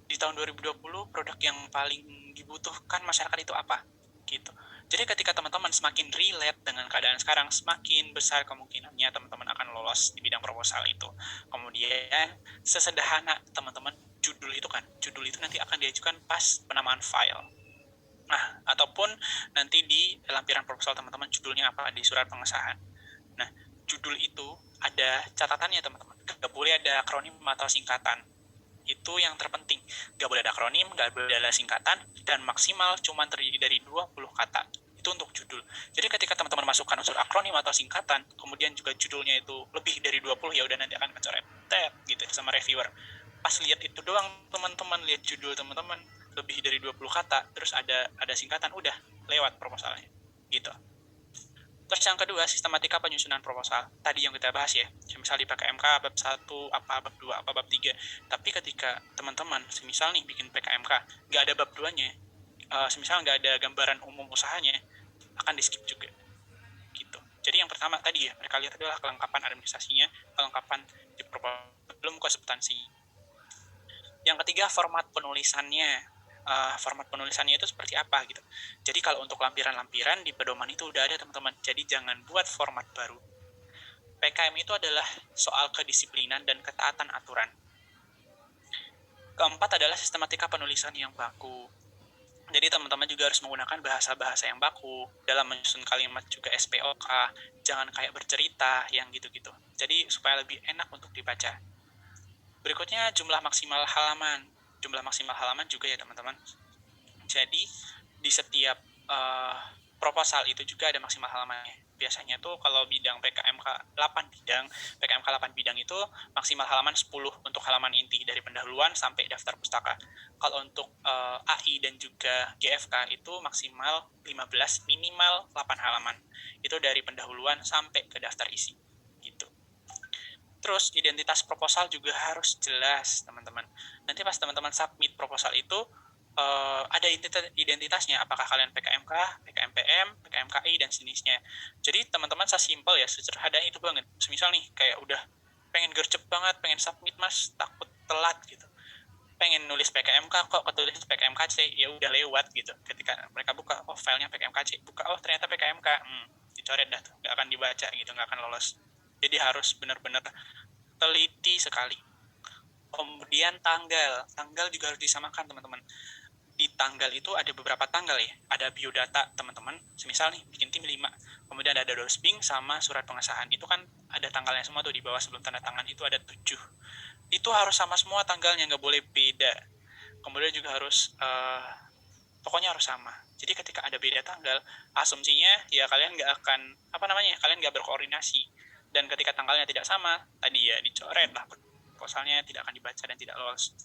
di tahun 2020, produk yang paling dibutuhkan masyarakat itu apa? Gitu. Jadi ketika teman-teman semakin relate dengan keadaan sekarang, semakin besar kemungkinannya teman-teman akan lolos di bidang proposal itu. Kemudian sesederhana teman-teman judul itu nanti akan diajukan pas penamaan file. Nah, ataupun nanti di lampiran proposal teman-teman judulnya apa di surat pengesahan. Nah, judul itu ada catatannya teman-teman. Gak boleh ada akronim atau singkatan. Itu yang terpenting. Gak boleh ada akronim, gak boleh ada singkatan, dan maksimal cuma terdiri dari 20 kata. Itu untuk judul. Jadi ketika teman-teman masukkan unsur akronim atau singkatan, kemudian juga judulnya itu lebih dari 20, ya udah nanti akan kecoret gitu sama reviewer. Pas lihat itu doang, teman-teman lihat judul teman-teman lebih dari 20 kata, terus ada singkatan, udah lewat proposalnya. Gitu. Terus yang kedua, sistematika penyusunan proposal. Tadi yang kita bahas ya, misal di PKMK bab 1, apa bab 2, apa bab 3. Tapi ketika teman-teman, semisal nih bikin PKMK, nggak ada bab 2-nya, semisal nggak ada gambaran umum usahanya, akan di-skip juga. Gitu. Jadi yang pertama tadi ya, mereka lihat adalah kelengkapan administrasinya, kelengkapan di proposal, belum ke substansi. Yang ketiga, format penulisannya. Format penulisannya itu seperti apa gitu. Jadi kalau untuk lampiran-lampiran di pedoman itu udah ada teman-teman. Jadi jangan buat format baru. PKM itu adalah soal kedisiplinan dan ketaatan aturan. Keempat adalah sistematika penulisan yang baku. Jadi teman-teman juga harus menggunakan bahasa-bahasa yang baku dalam menyusun kalimat, juga SPOK. Jangan kayak bercerita yang gitu-gitu. Jadi supaya lebih enak untuk dibaca. Berikutnya jumlah maksimal halaman. Jumlah maksimal halaman juga ya teman-teman. Jadi di setiap proposal itu juga ada maksimal halamannya. Biasanya tuh kalau bidang PKMK 8 bidang itu maksimal halaman 10 untuk halaman inti dari pendahuluan sampai daftar pustaka. Kalau untuk AI dan juga GFK itu maksimal 15, minimal 8 halaman. Itu dari pendahuluan sampai ke daftar isi. Gitu. Terus identitas proposal juga harus jelas, teman-teman. Nanti pas teman-teman submit proposal itu ada identitasnya, apakah kalian PKMK, PKMPM, PKMKI, dan sejenisnya. Jadi teman-teman sesimpel ya, sederhana itu banget. Semisal nih, kayak udah pengen gercep banget, pengen submit mas, takut telat gitu. Pengen nulis PKMK, kok ketulis PKMKC, ya udah lewat gitu. Ketika mereka buka, oh filenya PKMKC, buka, oh ternyata PKMK, dicoret dah tuh, nggak akan dibaca gitu, nggak akan lolos. Jadi harus benar-benar teliti sekali. Kemudian tanggal juga harus disamakan teman-teman. Di tanggal itu ada beberapa tanggal ya. Ada biodata teman-teman, semisal nih bikin tim 5, kemudian ada dosbing sama surat pengesahan. Itu kan ada tanggalnya semua tuh, di bawah sebelum tanda tangan itu ada 7. Itu harus sama semua tanggalnya, nggak boleh beda. Kemudian juga harus pokoknya harus sama. Jadi ketika ada beda tanggal, asumsinya ya kalian nggak akan kalian nggak berkoordinasi. Dan ketika tanggalnya tidak sama, tadi ya dicoret lah, proposalnya tidak akan dibaca dan tidak lolos.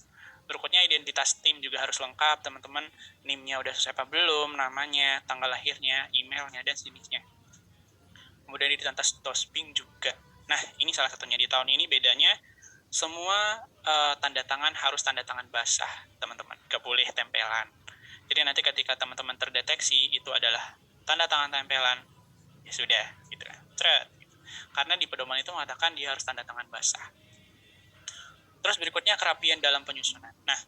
Berikutnya identitas tim juga harus lengkap, teman-teman. NIM-nya udah sesuai apa belum, namanya, tanggal lahirnya, emailnya, dan sejenisnya. Kemudian identitas dosbing juga. Nah, ini salah satunya di tahun ini bedanya, semua tanda tangan harus tanda tangan basah, teman-teman. Gak boleh tempelan. Jadi nanti ketika teman-teman terdeteksi itu adalah tanda tangan tempelan, ya sudah, gitu. Karena di pedoman itu mengatakan dia harus tanda tangan basah. Terus berikutnya kerapian dalam penyusunan. Nah,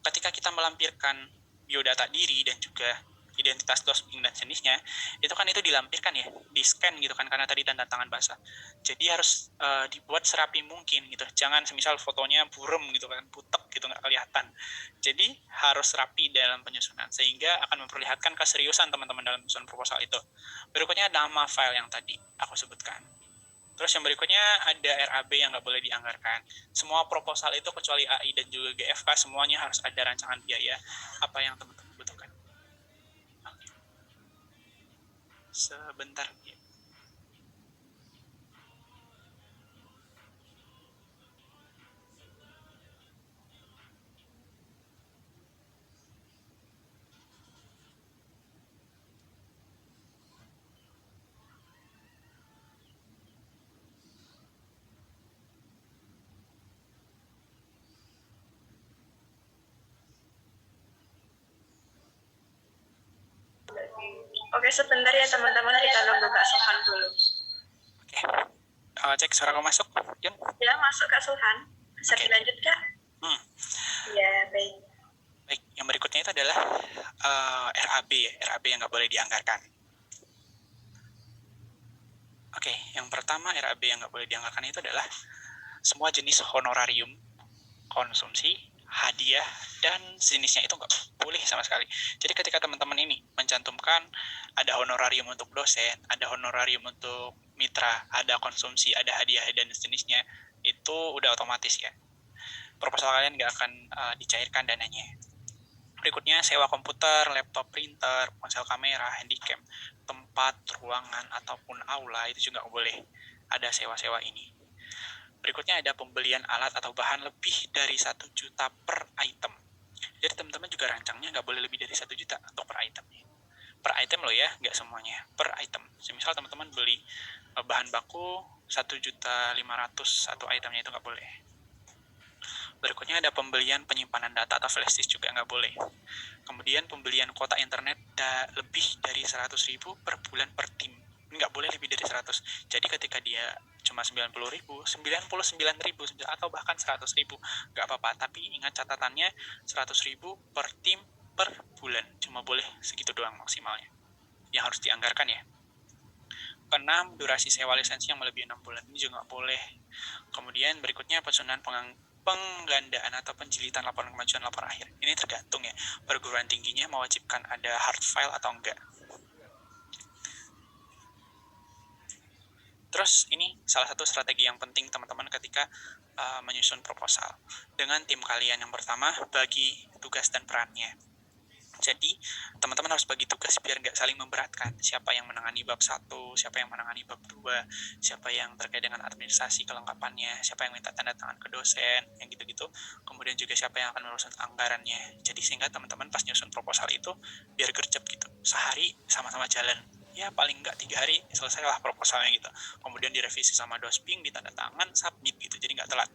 ketika kita melampirkan biodata diri dan juga identitas dosbing dan jenisnya, itu kan itu dilampirkan ya, di scan gitu kan, karena tadi tanda tangan basah. Jadi harus dibuat serapi mungkin gitu. Jangan semisal fotonya burem gitu kan, butek gitu, nggak kelihatan. Jadi harus rapi dalam penyusunan, sehingga akan memperlihatkan keseriusan teman-teman dalam menyusun proposal itu. Berikutnya nama file yang tadi aku sebutkan. Terus yang berikutnya ada RAB yang nggak boleh dianggarkan. Semua proposal itu kecuali AI dan juga GFK semuanya harus ada rancangan biaya apa yang teman-teman butuhkan. Sebentar. Oke, sebentar ya teman-teman, kita nunggu Kak Sulhan dulu. Oke. Cek suara kamu masuk, Yun? Ya, masuk Kak Sulhan. Bisa dilanjut, Kak? Ya, baik. Baik, yang berikutnya itu adalah RAB ya, RAB yang nggak boleh dianggarkan. Oke, yang pertama RAB yang nggak boleh dianggarkan itu adalah semua jenis honorarium, konsumsi, hadiah, dan sejenisnya itu nggak boleh sama sekali. Jadi ketika teman-teman ini mencantumkan ada honorarium untuk dosen, ada honorarium untuk mitra, ada konsumsi, ada hadiah, dan sejenisnya, itu udah otomatis ya. Proposal kalian nggak akan dicairkan dananya. Berikutnya, sewa komputer, laptop, printer, ponsel kamera, handycam, tempat, ruangan, ataupun aula, itu juga nggak boleh ada sewa-sewa ini. Berikutnya ada pembelian alat atau bahan lebih dari 1 juta per item. Jadi teman-teman juga rancangnya nggak boleh lebih dari 1 juta untuk per itemnya. Per item loh ya, nggak semuanya, per item. Misal teman-teman beli bahan baku 1.500.000 satu itemnya, itu nggak boleh. Berikutnya ada pembelian penyimpanan data atau flash disk, juga nggak boleh. Kemudian pembelian kuota internet lebih dari 100.000 per bulan per tim. Nggak boleh lebih dari 100. Jadi ketika dia cuma 90.000, 99.000, atau bahkan 100.000, nggak apa-apa. Tapi ingat catatannya 100.000 per tim per bulan. Cuma boleh segitu doang maksimalnya. Yang harus dianggarkan ya. Keenam, durasi sewa lisensi yang melebihi 6 bulan. Ini juga nggak boleh. Kemudian berikutnya penyusunan penggandaan atau penjilitan laporan kemajuan lapor akhir. Ini tergantung ya, perguruan tingginya mewajibkan ada hard file atau enggak. Terus ini salah satu strategi yang penting teman-teman ketika menyusun proposal. Dengan tim kalian yang pertama, bagi tugas dan perannya. Jadi, teman-teman harus bagi tugas biar nggak saling memberatkan. Siapa yang menangani bab 1, siapa yang menangani bab 2, siapa yang terkait dengan administrasi kelengkapannya, siapa yang minta tanda tangan ke dosen, yang gitu-gitu. Kemudian juga siapa yang akan mengurus anggarannya. Jadi sehingga teman-teman pas nyusun proposal itu biar gercep gitu. Sehari sama-sama jalan. Ya paling nggak 3 hari selesailah proposalnya gitu. Kemudian direvisi sama dosping, ditanda tangan, submit gitu. Jadi nggak telat.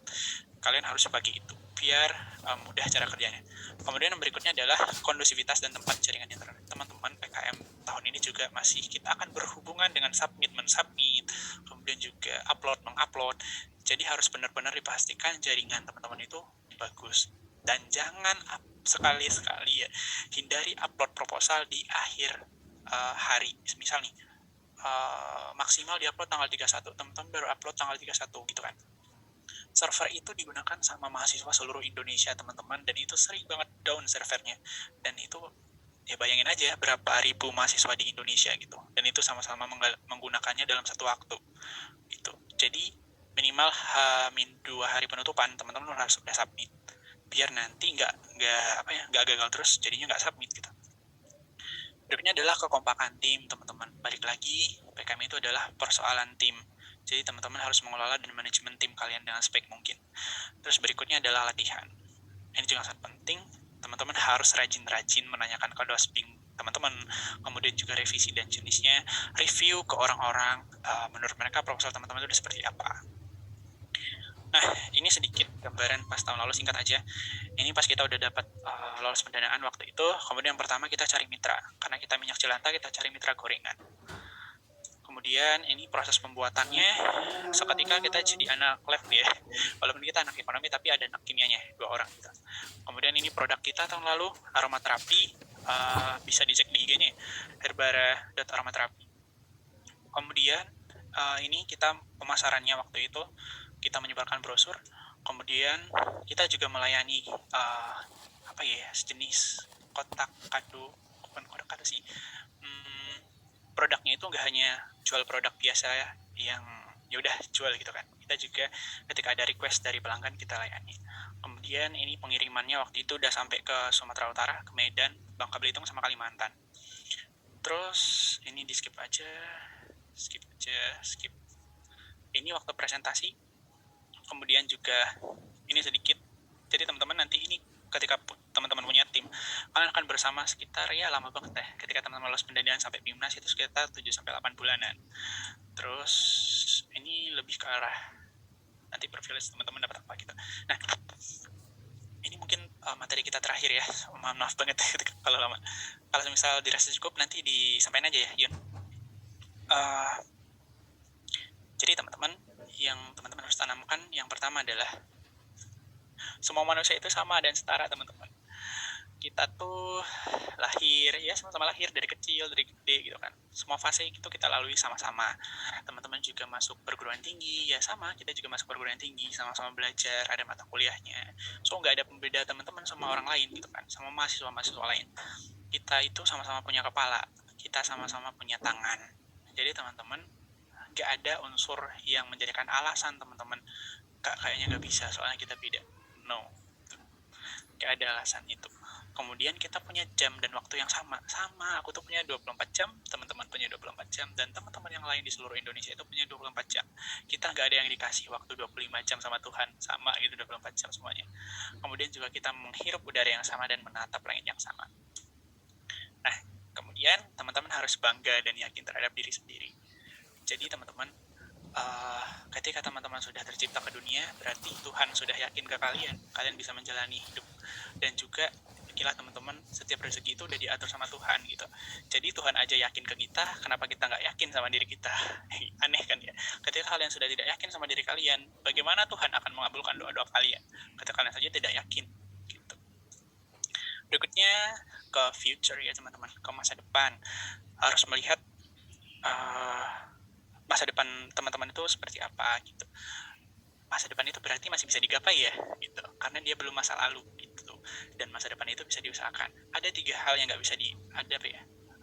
Kalian harus bagi itu biar mudah cara kerjanya. Kemudian yang berikutnya adalah kondusivitas dan tempat jaringan internet. Teman-teman, PKM tahun ini juga masih kita akan berhubungan dengan submit, mensubmit, kemudian juga upload, mengupload. Jadi harus benar-benar dipastikan jaringan teman-teman itu bagus. Dan jangan sekali-sekali ya, hindari upload proposal di akhir hari. Misal nih, maksimal diupload tanggal 31, teman-teman baru upload tanggal 31 gitu kan. Server itu digunakan sama mahasiswa seluruh Indonesia teman-teman, dan itu sering banget down servernya. Dan itu ya bayangin aja berapa ribu mahasiswa di Indonesia gitu, dan itu sama-sama menggunakannya dalam satu waktu gitu. Jadi minimal H-2 hari penutupan teman-teman harus sudah submit biar nanti nggak gagal terus jadinya nggak submit gitu. Berikutnya adalah kekompakan tim teman-teman. Balik lagi, PKM itu adalah persoalan tim. Jadi teman-teman harus mengelola dan manajemen tim kalian dengan sebaik mungkin. Terus berikutnya adalah latihan. Ini juga sangat penting. Teman-teman harus rajin-rajin menanyakan ke dosping teman-teman. Kemudian juga revisi dan jenisnya. Review ke orang-orang. Menurut mereka proposal teman-teman itu seperti apa. Nah, ini sedikit gambaran pas tahun lalu, singkat aja. Ini pas kita udah dapat lolos pendanaan waktu itu. Kemudian yang pertama kita cari mitra. Karena kita minyak jelantah, kita cari mitra gorengan. Kemudian ini proses pembuatannya, seketika kita jadi anak lab ya, walaupun kita anak ekonomi tapi ada anak kimianya 2 orang gitu. Kemudian ini produk kita tahun lalu, aromaterapi, bisa dicek di IG-nya, herbara.aromaterapi. Kemudian ini kita pemasarannya waktu itu, kita menyebarkan brosur. Kemudian kita juga melayani sejenis kotak kado, bukan kotak kado sih, produknya itu nggak hanya jual produk biasa yang ya udah jual gitu kan. Kita juga ketika ada request dari pelanggan kita layani. Kemudian ini pengirimannya waktu itu udah sampai ke Sumatera Utara, ke Medan, Bangka Belitung sama Kalimantan. Terus ini di skip aja. Ini waktu presentasi. Kemudian juga ini sedikit. Jadi teman-teman nanti ini ketika teman-teman punya tim, kalian akan bersama sekitar ya lama banget deh. Ketika teman-teman lolos pendanaan sampai PIMNAS itu sekitar 7-8 bulanan. Terus ini lebih ke arah nanti privilege teman-teman dapat apa gitu. Nah, ini mungkin materi kita terakhir ya. Maaf banget kalau lama. Kalau misal dirasa cukup nanti disampaikan aja ya, Yun. Jadi teman-teman, yang teman-teman harus tanamkan yang pertama adalah semua manusia itu sama dan setara, teman-teman. Kita tuh lahir, ya sama-sama lahir dari kecil, dari gede gitu kan. Semua fase itu kita lalui sama-sama. Teman-teman juga masuk perguruan tinggi, ya sama, kita juga masuk perguruan tinggi, sama-sama belajar, ada mata kuliahnya. So, nggak ada pembeda teman-teman sama orang lain gitu kan, sama mahasiswa-mahasiswa lain. Kita itu sama-sama punya kepala, kita sama-sama punya tangan. Jadi teman-teman, nggak ada unsur yang menjadikan alasan teman-teman kayaknya nggak bisa soalnya kita beda. No, nggak ada alasan itu. Kemudian kita punya jam dan waktu yang sama. Aku tuh punya 24 jam, teman-teman punya 24 jam, dan teman-teman yang lain di seluruh Indonesia itu punya 24 jam. Kita nggak ada yang dikasih waktu 25 jam sama Tuhan, sama gitu 24 jam semuanya. Kemudian juga kita menghirup udara yang sama dan menatap langit yang sama. Nah, kemudian teman-teman harus bangga dan yakin terhadap diri sendiri. Jadi teman-teman, ketika teman-teman sudah tercipta ke dunia, berarti Tuhan sudah yakin ke kalian bisa menjalani hidup. Dan juga gila teman-teman, setiap rezeki itu udah diatur sama Tuhan gitu. Jadi Tuhan aja yakin ke kita, kenapa kita nggak yakin sama diri kita? Aneh kan ya? Ketika kalian sudah tidak yakin sama diri kalian, bagaimana Tuhan akan mengabulkan doa-doa kalian? Ketika kalian saja tidak yakin gitu. Berikutnya ke future ya teman-teman, ke masa depan. Harus melihat masa depan teman-teman itu seperti apa gitu. Masa depan itu berarti masih bisa digapai ya gitu, karena dia belum masa lalu gitu, dan masa depan itu bisa diusahakan. Ada 3 hal yang nggak bisa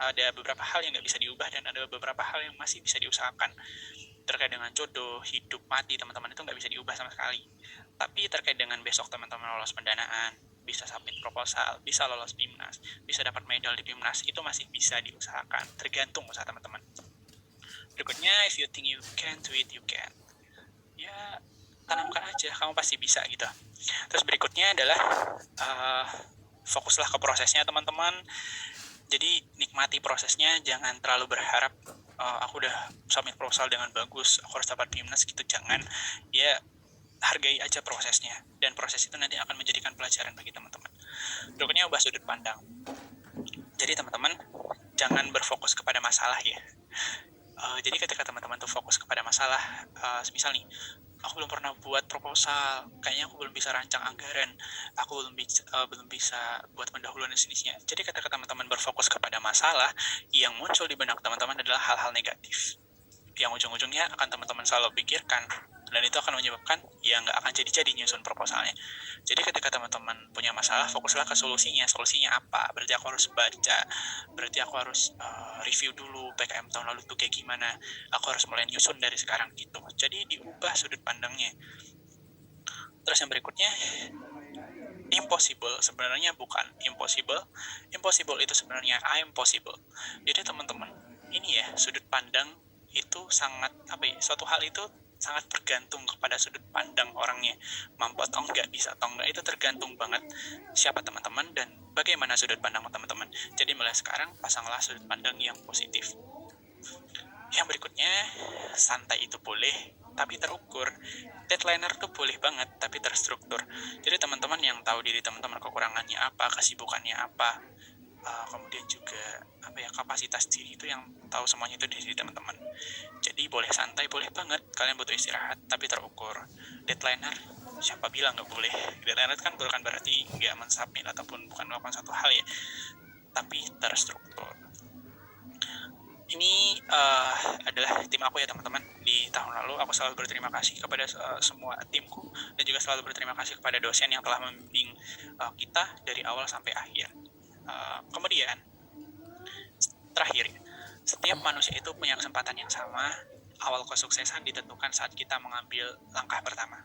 ada beberapa hal yang nggak bisa diubah, dan ada beberapa hal yang masih bisa diusahakan. Terkait dengan jodoh, hidup, mati, teman-teman itu nggak bisa diubah sama sekali. Tapi terkait dengan besok teman-teman lolos pendanaan, bisa submit proposal, bisa lolos PIMNAS, bisa dapat medal di PIMNAS, itu masih bisa diusahakan, tergantung usaha teman-teman. Berikutnya, if you think you can do it, you can. Ya, tanamkan aja, kamu pasti bisa gitu. Terus berikutnya adalah fokuslah ke prosesnya teman-teman. Jadi nikmati prosesnya, jangan terlalu berharap aku udah submit proposal dengan bagus, aku harus dapat PIMNAS gitu, jangan. Ya, hargai aja prosesnya, dan proses itu nanti akan menjadikan pelajaran bagi teman-teman. Berikutnya, ubah sudut pandang. Jadi teman-teman, jangan berfokus kepada masalah ya. Jadi ketika teman-teman tuh fokus kepada masalah, misal nih, aku belum pernah buat proposal, kayaknya aku belum bisa rancang anggaran, aku belum bisa buat pendahuluan dan sejenisnya. Jadi ketika teman-teman berfokus kepada masalah, yang muncul di benak teman-teman adalah hal-hal negatif, yang ujung-ujungnya akan teman-teman selalu pikirkan, dan itu akan menyebabkan ya nggak akan jadi nyusun proposalnya. Jadi ketika teman-teman punya masalah, fokuslah ke solusinya apa, berarti aku harus baca, berarti aku harus review dulu PKM tahun lalu tuh kayak gimana, aku harus mulai nyusun dari sekarang gitu. Jadi diubah sudut pandangnya. Terus yang berikutnya, impossible sebenarnya bukan impossible itu sebenarnya I'm possible. Jadi teman-teman, ini ya, sudut pandang itu sangat suatu hal itu sangat bergantung kepada sudut pandang orangnya, mampu atau enggak, bisa atau enggak, itu tergantung banget siapa teman-teman dan bagaimana sudut pandang teman-teman. Jadi mulai sekarang pasanglah sudut pandang yang positif. Yang berikutnya, santai itu boleh tapi terukur. Deadliner tuh boleh banget tapi terstruktur. Jadi teman-teman yang tahu diri teman-teman, kekurangannya apa, kesibukannya apa, kemudian juga kapasitas diri itu yang tahu semuanya itu dari teman-teman. Jadi boleh santai, boleh banget, kalian butuh istirahat tapi terukur. Deadliner, siapa bilang nggak boleh? Deadliner kan bukan berarti nggak mensubmit ataupun bukan melakukan satu hal ya, tapi terstruktur. Ini adalah tim aku ya teman-teman. Di tahun lalu aku selalu berterima kasih kepada semua timku, dan juga selalu berterima kasih kepada dosen yang telah membimbing kita dari awal sampai akhir. Kemudian terakhir, setiap manusia itu punya kesempatan yang sama. Awal kesuksesan ditentukan saat kita mengambil langkah pertama.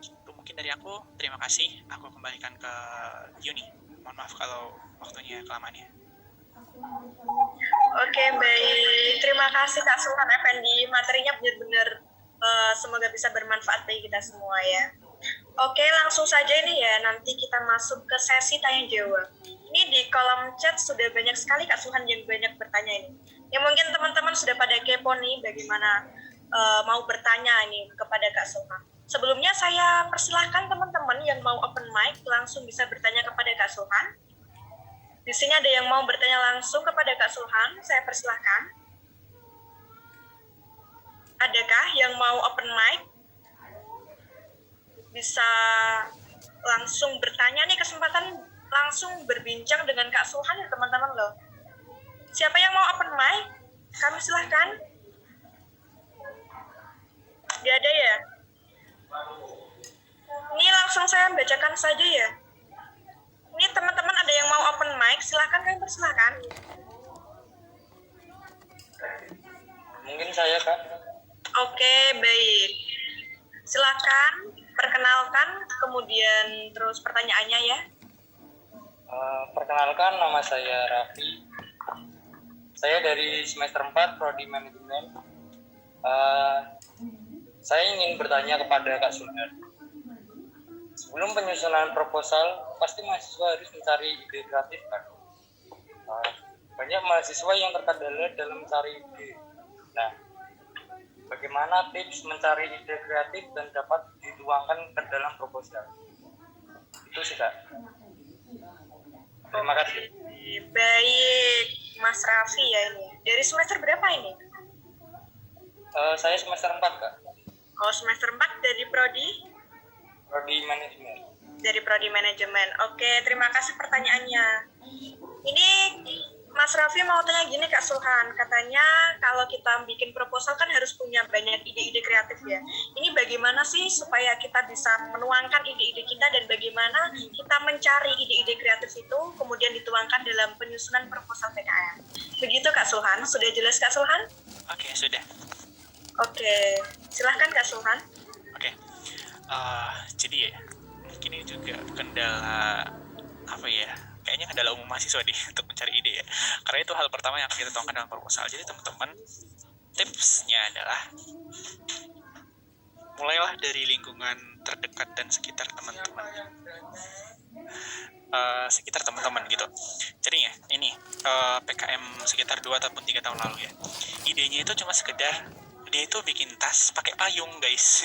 Itu mungkin dari aku. Terima kasih. Aku kembalikan ke Yuni. Mohon maaf kalau waktunya kelamaan ya. Oke, baik. Terima kasih Kak Sultan Effendi. Materinya benar-benar semoga bisa bermanfaat bagi kita semua ya. Oke, langsung saja ini ya. Nanti kita masuk ke sesi tanya jawab. Ini di kolom chat sudah banyak sekali Kak Sultan yang banyak bertanya ini. Ya mungkin teman-teman sudah pada kepo nih bagaimana mau bertanya ini kepada Kak Sultan. Sebelumnya saya persilahkan teman-teman yang mau open mic langsung bisa bertanya kepada Kak Sultan. Di sini ada yang mau bertanya langsung kepada Kak Sulhan, saya persilahkan. Adakah yang mau open mic? Bisa langsung bertanya nih, kesempatan langsung berbincang dengan Kak Sulhan ya teman-teman loh. Siapa yang mau open mic? Kami silahkan. Tidak ada ya? Ini langsung saya bacakan saja ya. Ini teman-teman ada yang mau open mic, silahkan kami persilahkan. Mungkin saya, Kak. Oke, baik. Silahkan perkenalkan, kemudian terus pertanyaannya ya. Perkenalkan, nama saya Raffi. Saya dari semester 4, Prodi Manajemen. Saya ingin bertanya kepada Kak Sulhan. Sebelum penyusunan proposal, pasti mahasiswa harus mencari ide kreatif, kan? Banyak mahasiswa yang terkendala dalam mencari ide. Nah, bagaimana tips mencari ide kreatif dan dapat dituangkan ke dalam proposal? Itu sih, Kak. Terima kasih. Baik, Mas Raffi ya ini. Dari semester berapa ini? Saya semester 4, Kak. Oh, semester 4 dari Prodi? Prodi Manajemen. Dari Prodi Manajemen. Oke, terima kasih pertanyaannya. Ini Mas Raffi mau tanya gini Kak Sulhan, katanya kalau kita bikin proposal kan harus punya banyak ide-ide kreatif ya. Ini bagaimana sih supaya kita bisa menuangkan ide-ide kita dan bagaimana kita mencari ide-ide kreatif itu kemudian dituangkan dalam penyusunan proposal PKM. Begitu Kak Sulhan, sudah jelas Kak Sulhan? Oke, sudah. Oke, silahkan Kak Sulhan. Oke. Jadi ya, mungkin ini juga kendala apa ya? Kayaknya kendala umum mahasiswa deh untuk mencari ide ya. Karena itu hal pertama yang akan kita tuangkan dalam proposal. Jadi teman-teman, tipsnya adalah mulailah dari lingkungan terdekat dan sekitar teman-teman. Sekitar teman-teman gitu. Jadi ya, ini PKM sekitar 2 ataupun 3 tahun lalu ya. Idenya itu cuma sekedar dia itu bikin tas pakai payung guys.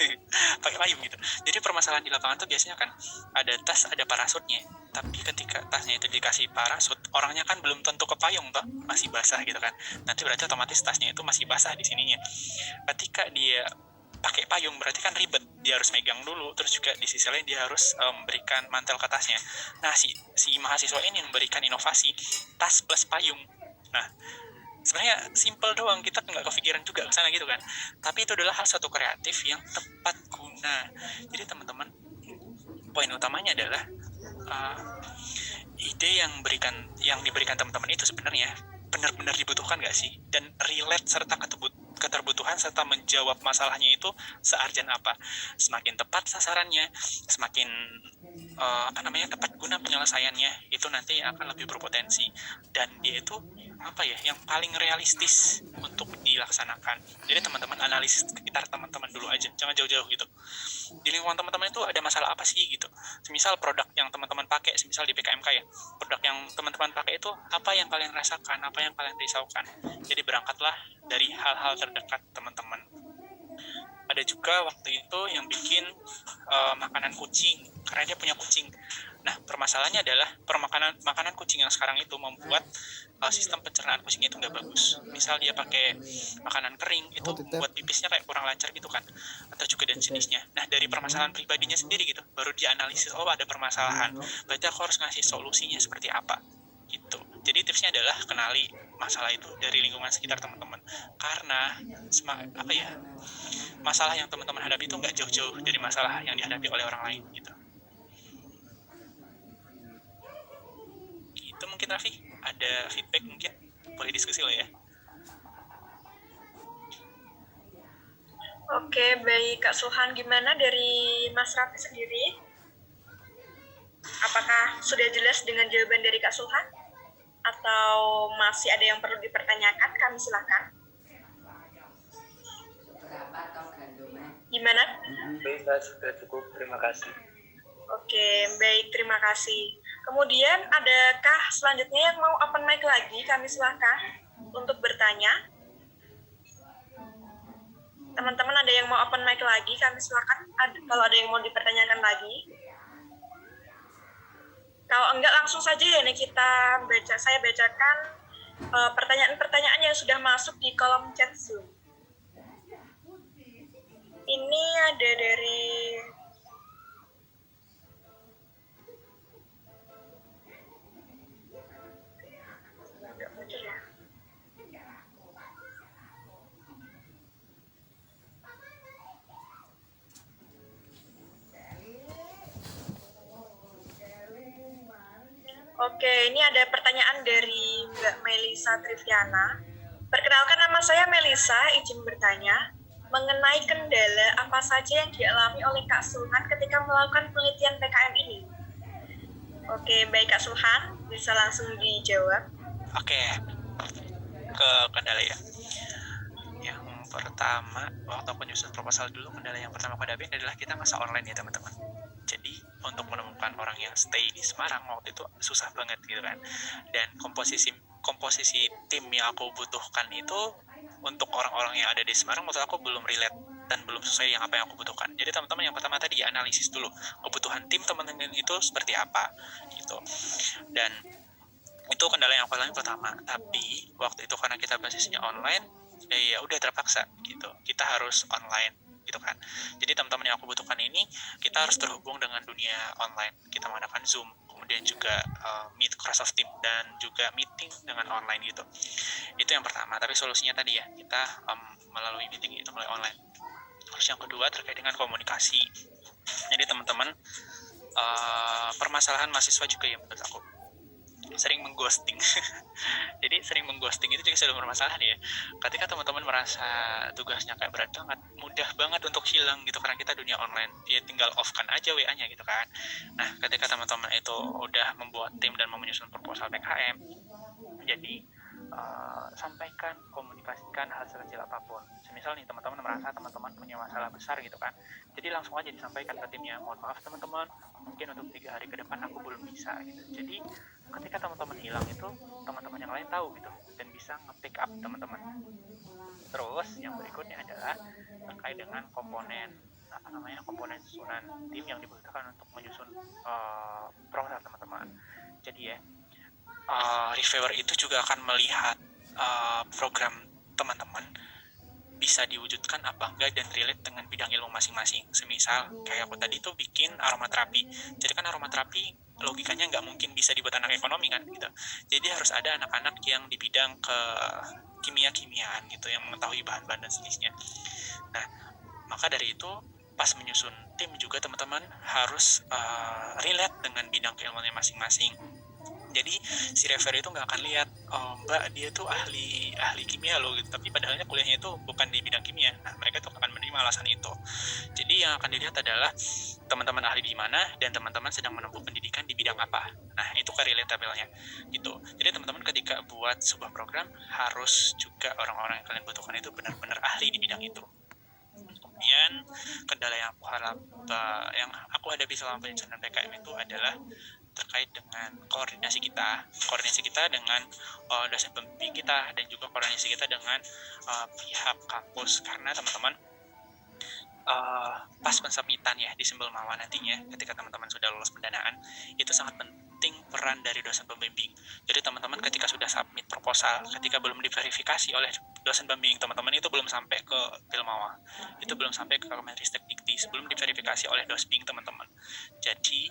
Pakai payung gitu. Jadi permasalahan di lapangan tuh biasanya kan ada tas, ada parasutnya, tapi ketika tasnya itu dikasih parasut, orangnya kan belum tentu ke payung toh, masih basah gitu kan. Nanti berarti otomatis tasnya itu masih basah di sininya. Ketika dia pakai payung berarti kan ribet, dia harus megang dulu, terus juga di sisi lain dia harus memberikan mantel ke tasnya. Nah si mahasiswa ini memberikan inovasi tas plus payung. Nah sebenarnya simple doang, kita nggak kepikiran juga ke sana gitu kan, tapi itu adalah hal satu kreatif yang tepat guna. Jadi teman-teman, poin utamanya adalah ide yang diberikan teman-teman itu sebenarnya benar-benar dibutuhkan nggak sih, dan relate serta keterbutuhan serta menjawab masalahnya itu searjen apa. Semakin tepat sasarannya, semakin tepat guna penyelesaiannya, itu nanti akan lebih berpotensi, dan dia itu yang paling realistis untuk dilaksanakan. Jadi teman-teman analisis sekitar teman-teman dulu aja, jangan jauh-jauh gitu. Di lingkungan teman-teman itu ada masalah apa sih gitu. Semisal produk yang teman-teman pakai, semisal di PKMK ya, produk yang teman-teman pakai itu apa yang kalian rasakan, apa yang kalian risaukan. Jadi berangkatlah dari hal-hal terdekat teman-teman. Ada juga waktu itu yang bikin makanan kucing, karena dia punya kucing. Nah, permasalahannya adalah makanan kucing yang sekarang itu membuat sistem pencernaan kucingnya itu nggak bagus. Misal dia pakai makanan kering, itu buat pipisnya kayak kurang lancar gitu kan, atau juga dan jenisnya. Nah, dari permasalahan pribadinya sendiri gitu, baru dianalisis, oh ada permasalahan, berarti aku harus ngasih solusinya seperti apa gitu. Jadi tipsnya adalah kenali masalah itu dari lingkungan sekitar teman-teman, karena masalah yang teman-teman hadapi itu nggak jauh-jauh dari masalah yang dihadapi oleh orang lain gitu. Gitu mungkin Raffi, ada feedback mungkin boleh diskusi lah ya. Oke, baik Kak Sulhan, gimana dari Mas Raffi sendiri? Apakah sudah jelas dengan jawaban dari Kak Sulhan? Atau masih ada yang perlu dipertanyakan? Kami silakan. Gimana? Baik, sudah cukup. Terima kasih. Oke, baik, terima kasih. Kemudian adakah selanjutnya yang mau open mic lagi? Kami silakan untuk bertanya. Teman-teman ada yang mau open mic lagi? Kami silakan. Kalau ada yang mau dipertanyakan lagi, Kalau enggak langsung saja ya nih saya bacakan pertanyaan-pertanyaan yang sudah masuk di kolom chat Zoom. Ini ada dari Oke, ini ada pertanyaan dari Mbak Melisa Triviana. Perkenalkan, nama saya Melisa, izin bertanya mengenai kendala apa saja yang dialami oleh Kak Sulhan ketika melakukan penelitian PKM ini. Oke, baik Kak Sulhan, bisa langsung dijawab. Oke, ke kendala ya. Yang pertama, waktu penyusun proposal dulu, kendala yang pertama aku hadapin adalah kita masa online ya teman-teman. Jadi untuk menemukan orang yang stay di Semarang waktu itu susah banget gitu kan. Dan komposisi tim yang aku butuhkan itu untuk orang-orang yang ada di Semarang menurut aku belum relate dan belum sesuai yang apa yang aku butuhkan. Jadi teman-teman yang pertama tadi analisis dulu kebutuhan tim teman-teman itu seperti apa gitu. Dan itu kendala yang paling pertama. Tapi waktu itu karena kita basisnya online, ya udah terpaksa gitu. Kita harus online gitu kan. Jadi teman-teman yang aku butuhkan ini kita harus terhubung dengan dunia online. Kita menggunakan Zoom, kemudian juga Meet Microsoft Teams dan juga meeting dengan online gitu. Itu yang pertama. Tapi solusinya tadi ya kita melalui meeting itu melalui online. Terus yang kedua terkait dengan komunikasi. Jadi teman-teman permasalahan mahasiswa juga ya menurut aku sering mengghosting. Jadi sering mengghosting itu juga sudah bermasalah ya. Ketika teman-teman merasa tugasnya kayak berat banget, mudah banget untuk hilang gitu karena kita dunia online. Ya tinggal off-kan aja WA-nya gitu kan. Nah, ketika teman-teman itu udah membuat tim dan menyusun proposal PKM, jadi sampaikan, komunikasikan hal sekecil apapun. Semisal nih teman-teman merasa teman-teman punya masalah besar gitu kan, jadi langsung aja disampaikan ke timnya, mohon maaf teman-teman, mungkin untuk 3 hari ke depan aku belum bisa gitu. Jadi ketika teman-teman hilang itu teman-teman yang lain tahu gitu dan bisa nge-pick up teman-teman. Terus yang berikutnya adalah terkait dengan komponen komponen susunan tim yang dibutuhkan untuk menyusun proposal teman-teman. Jadi ya reviewer itu juga akan melihat program teman-teman bisa diwujudkan apa enggak dan relate dengan bidang ilmu masing-masing. Semisal kayak aku tadi tuh bikin aromaterapi. Jadi kan aromaterapi logikanya nggak mungkin bisa dibuat anak ekonomi kan gitu. Jadi harus ada anak-anak yang di bidang ke kimia-kimiaan gitu yang mengetahui bahan-bahan dan sejenisnya. Nah, maka dari itu pas menyusun tim juga teman-teman harus relate dengan bidang keilmuannya masing-masing. Jadi si reviewer itu nggak akan lihat mbak dia tuh ahli kimia loh gitu, tapi padahalnya kuliahnya itu bukan di bidang kimia. Nah mereka tuh akan menerima alasan itu. Jadi yang akan dilihat adalah teman-teman ahli di mana dan teman-teman sedang menempuh pendidikan di bidang apa. Nah itu kan relatable-nya gitu. Jadi teman-teman ketika buat sebuah program harus juga orang-orang yang kalian butuhkan itu benar-benar ahli di bidang itu. Kemudian kendala yang aku hadapi selama penyusunan PKM itu adalah terkait dengan koordinasi kita dengan dosen pembimbing kita dan juga koordinasi kita dengan pihak kampus, karena teman-teman pas pensubmitan ya di Simbol Mawa nantinya ketika teman-teman sudah lulus pendanaan itu sangat penting peran dari dosen pembimbing. Jadi teman-teman ketika sudah submit proposal, ketika belum diverifikasi oleh dosen pembimbing teman-teman itu belum sampai ke Pilmawa, itu belum sampai ke Kemenristek Dikti sebelum diverifikasi oleh dosping teman-teman. Jadi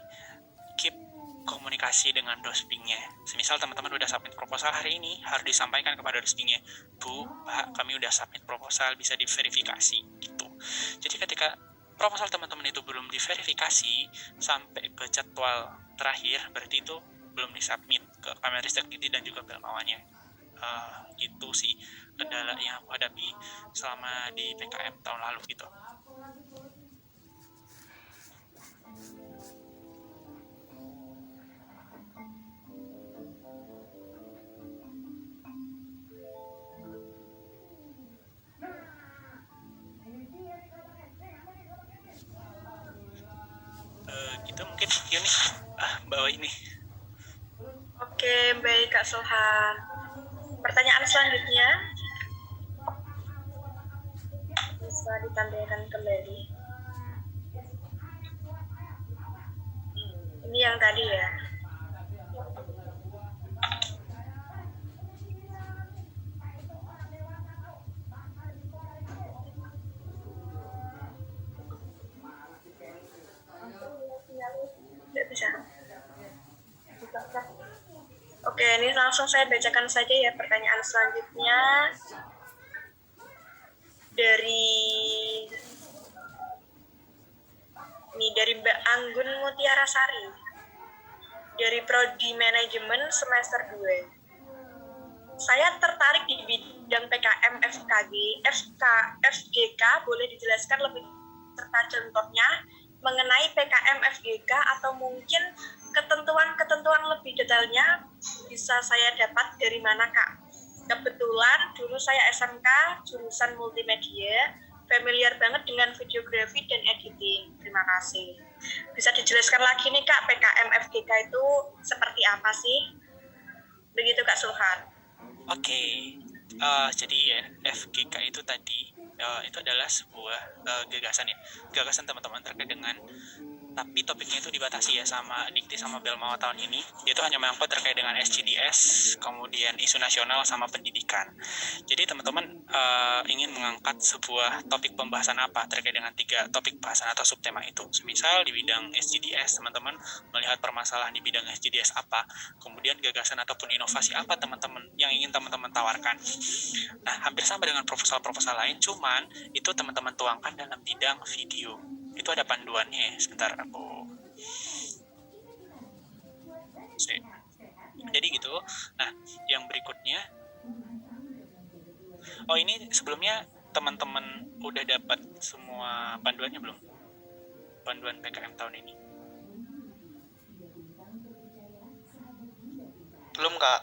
keep komunikasi dengan dospingnya. Semisal teman-teman udah submit proposal hari ini, harus disampaikan kepada dospingnya, Bu, Pak, kami udah submit proposal, bisa diverifikasi gitu. Jadi ketika proposal teman-teman itu belum diverifikasi sampai ke jadwal terakhir, berarti itu belum disubmit ke Kemenristek Dikti dan juga Pilmawanya. Itu sih kendala yang aku hadapi selama di PKM tahun lalu gitu. Gitu mungkin Yuni bawa ini. Oke, baik Kak Sulhan. Pertanyaan selanjutnya bisa ditampilkan kembali. Ini yang tadi ya. Oke, ini langsung saya bacakan saja ya pertanyaan selanjutnya dari Mbak Anggun Mutiara Sari dari Prodi Manajemen semester 2. Saya tertarik di bidang PKM FGK, boleh dijelaskan lebih serta contohnya mengenai PKM FGK atau mungkin ketentuan-ketentuan lebih detailnya bisa saya dapat dari mana, Kak? Kebetulan dulu saya SMK jurusan multimedia, familiar banget dengan videografi dan editing. Terima kasih. Bisa dijelaskan lagi nih, Kak, PKM FGK itu seperti apa sih? Begitu, Kak Sulhan. Oke, jadi ya FGK itu tadi itu adalah sebuah gagasan teman-teman terkait dengan, tapi topiknya itu dibatasi ya sama Dikti sama Belmawa tahun ini, yaitu hanya menyangkut terkait dengan SGDS, kemudian isu nasional sama pendidikan. Jadi teman-teman ingin mengangkat sebuah topik pembahasan apa terkait dengan 3 topik bahasan atau subtema itu. Misal di bidang SGDS, teman-teman melihat permasalahan di bidang SGDS apa, kemudian gagasan ataupun inovasi apa teman-teman yang ingin teman-teman tawarkan. Nah, hampir sama dengan proposal-proposal lain, cuman itu teman-teman tuangkan dalam bidang video. Itu ada panduannya, sebentar aku jadi gitu. Nah, yang berikutnya, ini sebelumnya teman-teman udah dapat semua panduannya belum? Panduan PKM tahun ini Belum, Kak.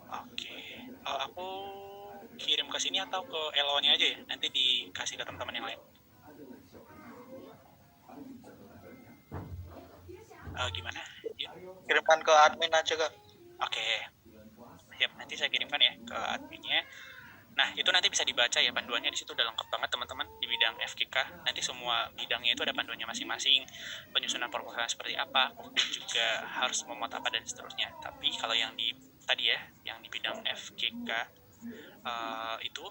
oke. Aku kirim ke sini atau ke LO-nya aja ya, nanti dikasih ke teman-teman yang lain. Gimana? Ya. Kirimkan ke admin aja, Kak. Oke. Siap, nanti saya kirimkan ya ke adminnya. Nah, itu nanti bisa dibaca ya panduannya, di situ udah lengkap banget teman-teman di bidang FGK. Nanti semua bidangnya itu ada panduannya masing-masing, penyusunan proposal seperti apa, kemudian juga harus memuat apa dan seterusnya. Tapi kalau yang di tadi ya, yang di bidang FGK itu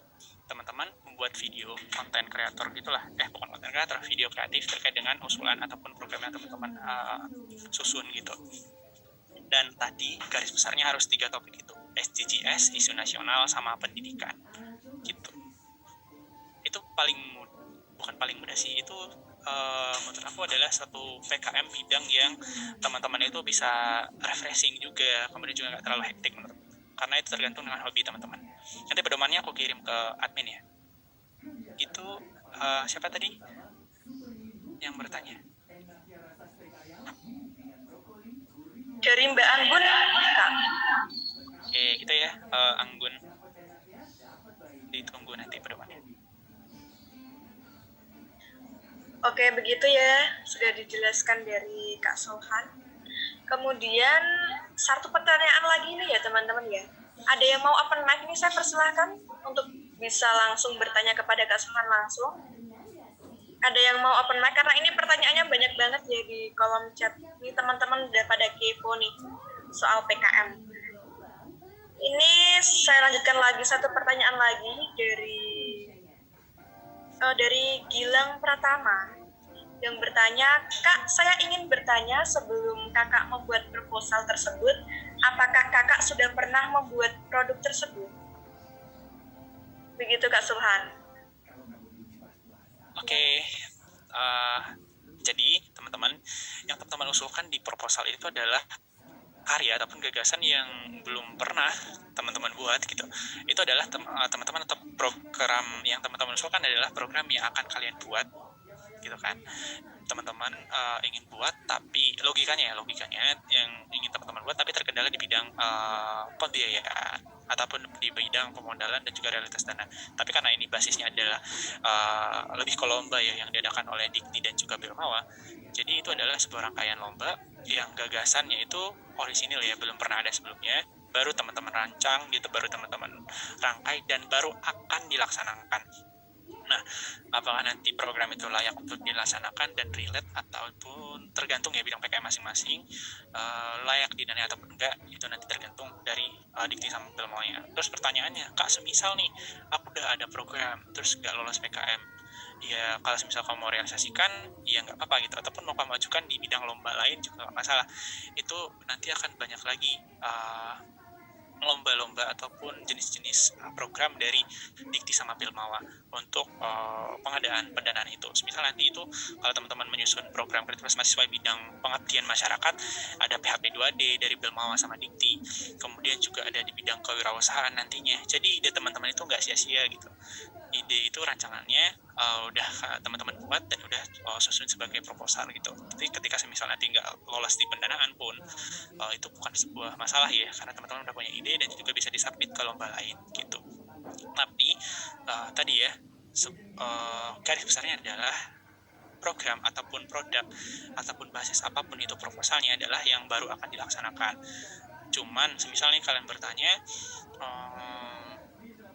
teman-teman membuat video konten kreator gitulah, bukan konten kreator, video kreatif terkait dengan usulan ataupun program yang teman-teman susun gitu. Dan tadi garis besarnya harus 3 topik itu, SDGs, isu nasional, sama pendidikan gitu. Itu bukan paling mudah sih, itu menurut aku adalah satu PKM bidang yang teman-teman itu bisa refreshing juga, kemudian juga nggak terlalu hektik menurut, karena itu tergantung dengan hobi teman-teman. Nanti pedomannya aku kirim ke admin ya. Itu siapa tadi yang bertanya? Dari Mbak Anggun, Kak. Oke, gitu ya, Anggun. Ditunggu nanti pedomannya. Oke, begitu ya. Sudah dijelaskan dari Kak Sulhan. Kemudian, satu pertanyaan lagi nih ya teman-teman ya. Ada yang mau open mic ini, saya persilahkan untuk bisa langsung bertanya kepada Kak Sulhan langsung. Ada yang mau open mic, karena ini pertanyaannya banyak banget ya di kolom chat. Ini teman-teman udah pada kepo nih soal PKM. Ini saya lanjutkan lagi satu pertanyaan lagi dari Gilang Pratama yang bertanya, Kak, saya ingin bertanya sebelum kakak membuat proposal tersebut, apakah kakak sudah pernah membuat produk tersebut? Begitu Kak Sulhan. Oke, jadi teman-teman, yang teman-teman usulkan di proposal itu adalah karya ataupun gagasan yang belum pernah teman-teman buat gitu. Itu adalah teman-teman atau program yang teman-teman usulkan adalah program yang akan kalian buat gitu kan. Teman-teman ingin buat, tapi logikanya yang ingin teman-teman buat tapi terkendala di bidang pembiayaan ataupun di bidang pemodalan dan juga realitas dana. Tapi karena ini basisnya adalah lebih ke lomba ya yang diadakan oleh Dikti dan juga Belmawa, jadi itu adalah sebuah rangkaian lomba yang gagasannya itu orisinil ya, belum pernah ada sebelumnya, baru teman-teman rancang gitu, baru teman-teman rangkai dan baru akan dilaksanakan. Nah, apakah nanti program itu layak untuk dilaksanakan dan relate ataupun tergantung ya bidang PKM masing-masing, layak didanai ataupun enggak, itu nanti tergantung dari Dikti sama Belmawanya. Terus pertanyaannya, Kak, semisal nih aku udah ada program terus nggak lolos PKM, ya kalau semisal kamu mau realisasikan ya nggak apa-apa gitu, ataupun mau kamu ajukan di bidang lomba lain juga nggak masalah. Itu nanti akan banyak lagi lomba-lomba ataupun jenis-jenis program dari Dikti sama Pilmawa untuk pengadaan pendanaan itu. Misal nanti itu kalau teman-teman menyusun program kreativitas mahasiswa bidang pengabdian masyarakat, ada PHP 2D dari Pilmawa sama Dikti, kemudian juga ada di bidang kewirausahaan nantinya. Jadi ide teman-teman itu nggak sia-sia gitu. Ide itu rancangannya udah teman-teman buat dan udah susun sebagai proposal gitu. Tapi ketika misalnya nanti nggak lolos di pendanaan pun, itu bukan sebuah masalah ya, karena teman-teman udah punya ide dan juga bisa disubmit ke lomba lain gitu. Tapi tadi ya, garis besarnya adalah program ataupun produk ataupun basis apapun itu proposalnya adalah yang baru akan dilaksanakan. Cuman misalnya kalian bertanya,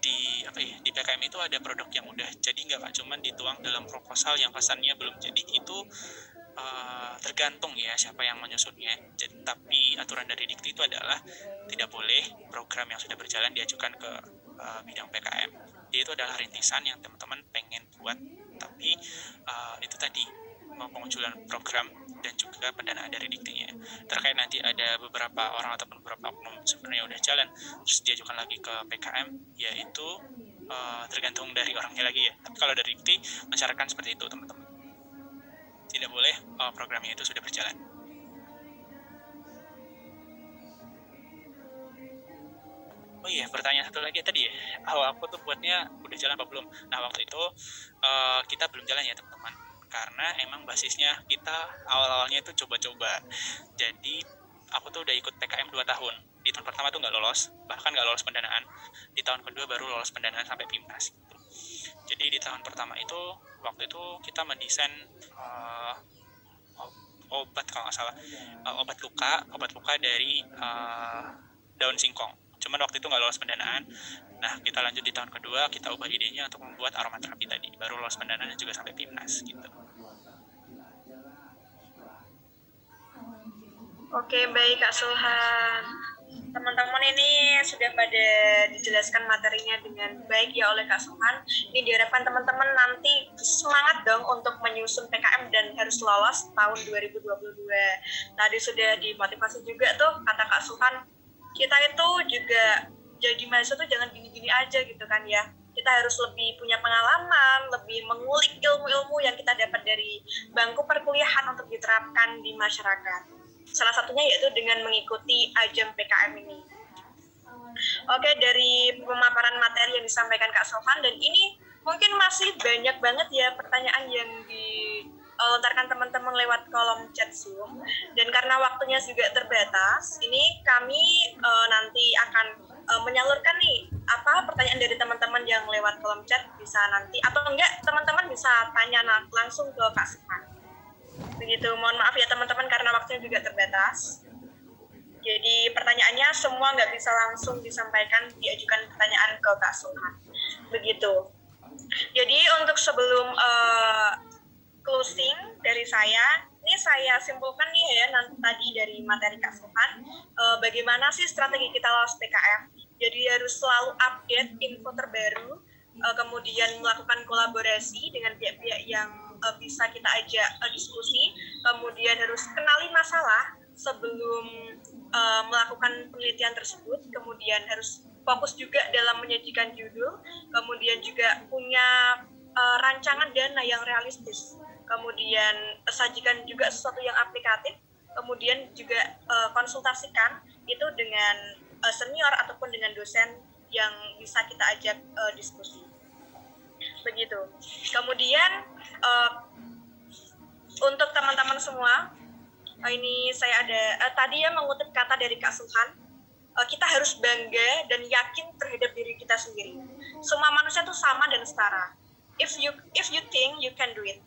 di PKM itu ada produk yang udah jadi nggak Kak? Cuman dituang dalam proposal yang kesannya belum jadi, itu tergantung ya siapa yang menyusunnya. Jadi, tapi aturan dari Dikti itu adalah tidak boleh program yang sudah berjalan diajukan ke bidang PKM. Jadi itu adalah rintisan yang teman-teman pengen buat, tapi itu tadi penguculan program dan juga pendanaan dari Diktinya. Terkait nanti ada beberapa orang ataupun beberapa oknum sebenarnya udah jalan terus diajukan lagi ke PKM, yaitu tergantung dari orangnya lagi ya. Tapi kalau dari Dikti mensyaratkan seperti itu teman-teman, tidak boleh programnya itu sudah berjalan. Oh iya, pertanyaan satu lagi tadi ya, aku tuh buatnya udah jalan apa belum? Nah waktu itu kita belum jalan ya teman-teman, karena emang basisnya kita awal-awalnya itu coba-coba. Jadi aku tuh udah ikut PKM 2 tahun. Di tahun pertama tuh nggak lolos, bahkan nggak lolos pendanaan. Di tahun kedua baru lolos pendanaan sampai PIMNAS gitu. Jadi di tahun pertama itu, waktu itu kita mendesain obat kalau nggak salah, obat luka dari daun singkong. Cuman waktu itu nggak lolos pendanaan. Nah, kita lanjut di tahun kedua, kita ubah idenya untuk membuat aromaterapi tadi. Baru lolos pendanaan dan juga sampai PIMNAS gitu. Oke, baik Kak Sulhan. Teman-teman ini sudah pada dijelaskan materinya dengan baik ya oleh Kak Sulhan. Ini diharapkan teman-teman nanti semangat dong untuk menyusun PKM dan harus lolos tahun 2022. Tadi sudah dimotivasi juga tuh kata Kak Sulhan. Kita itu juga jadi mahasiswa tuh jangan gini-gini aja gitu kan ya. Kita harus lebih punya pengalaman, lebih mengulik ilmu-ilmu yang kita dapat dari bangku perkuliahan untuk diterapkan di masyarakat. Salah satunya yaitu dengan mengikuti ajang PKM ini. Oke, dari pemaparan materi yang disampaikan Kak Sofan, dan ini mungkin masih banyak banget ya pertanyaan yang dilontarkan teman-teman lewat kolom chat Zoom, dan karena waktunya juga terbatas, ini kami nanti akan menyalurkan nih apa pertanyaan dari teman-teman yang lewat kolom chat, bisa nanti atau enggak teman-teman bisa tanya langsung ke Kak Sofan. Begitu, mohon maaf ya teman-teman karena waktunya juga terbatas. Jadi pertanyaannya semua nggak bisa langsung disampaikan, diajukan pertanyaan ke Kak Sulhan. Begitu. Jadi untuk sebelum closing dari saya, ini saya simpulkan nih ya nanti tadi dari materi Kak Sulhan, bagaimana sih strategi kita lolos PKM. Jadi harus selalu update info terbaru, kemudian melakukan kolaborasi dengan pihak-pihak yang bisa kita ajak diskusi, kemudian harus kenali masalah sebelum melakukan penelitian tersebut, kemudian harus fokus juga dalam menyajikan judul, kemudian juga punya rancangan dana yang realistis, kemudian sajikan juga sesuatu yang aplikatif, kemudian juga konsultasikan itu dengan senior ataupun dengan dosen yang bisa kita ajak diskusi. Begitu. Kemudian untuk teman-teman semua, ini saya ada tadi ya mengutip kata dari Kak Sulhan, kita harus bangga dan yakin terhadap diri kita sendiri. Semua manusia itu sama dan setara. If you think you can do it.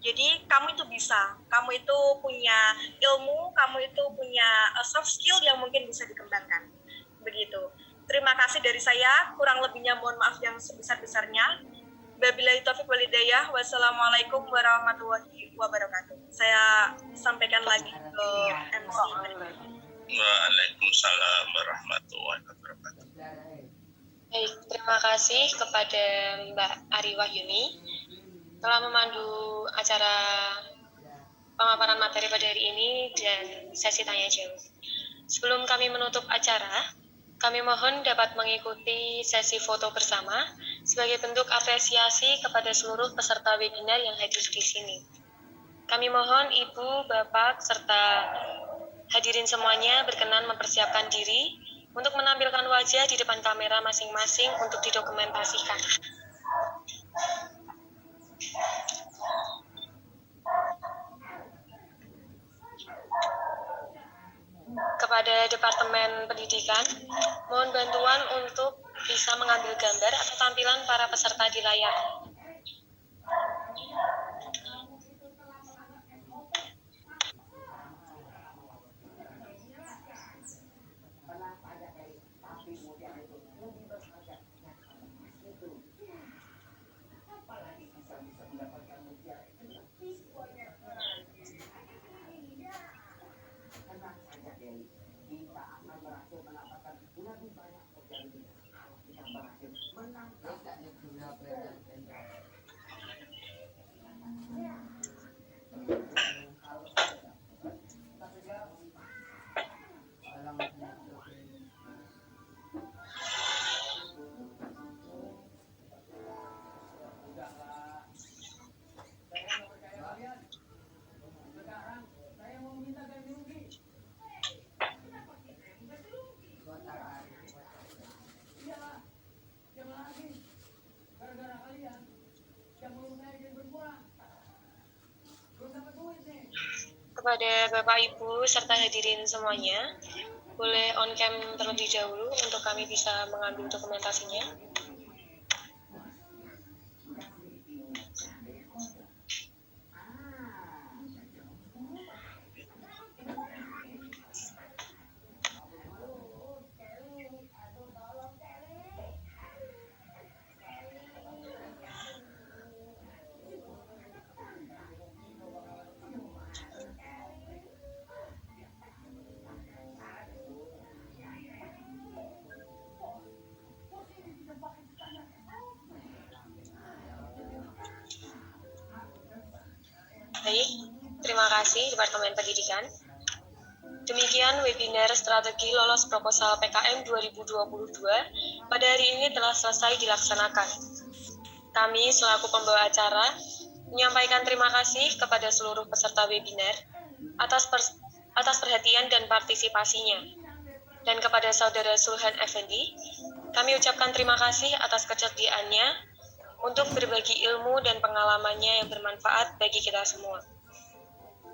Jadi kamu itu bisa, kamu itu punya ilmu, kamu itu punya soft skill yang mungkin bisa dikembangkan. Begitu. Terima kasih dari saya, kurang lebihnya mohon maaf yang sebesar-besarnya. Wabillahi taufiq wal hidayah. Wassalamualaikum warahmatullahi wabarakatuh. Saya sampaikan lagi ke MC. Waalaikumsalam warahmatullahi wabarakatuh. Baik, terima kasih kepada Mbak Ari Wahyuni telah memandu acara pemaparan materi pada hari ini dan sesi tanya jawab. Sebelum kami menutup acara, Kami mohon dapat mengikuti sesi foto bersama sebagai bentuk apresiasi kepada seluruh peserta webinar yang hadir di sini. Kami mohon Ibu, Bapak, serta hadirin semuanya berkenan mempersiapkan diri untuk menampilkan wajah di depan kamera masing-masing untuk didokumentasikan. Kepada Departemen Pendidikan, mohon bantuan untuk bisa mengambil gambar atau tampilan para peserta di layar. Kepada Bapak Ibu serta hadirin semuanya, boleh on cam terlebih dahulu untuk kami bisa mengambil dokumentasinya. Baik, terima kasih Departemen Pendidikan. Demikian webinar strategi lolos proposal PKM 2022 pada hari ini telah selesai dilaksanakan. Kami selaku pembawa acara menyampaikan terima kasih kepada seluruh peserta webinar atas perhatian dan partisipasinya. Dan kepada Saudara Sulhan Effendi, kami ucapkan terima kasih atas kesediaannya untuk berbagi ilmu dan pengalamannya yang bermanfaat bagi kita semua.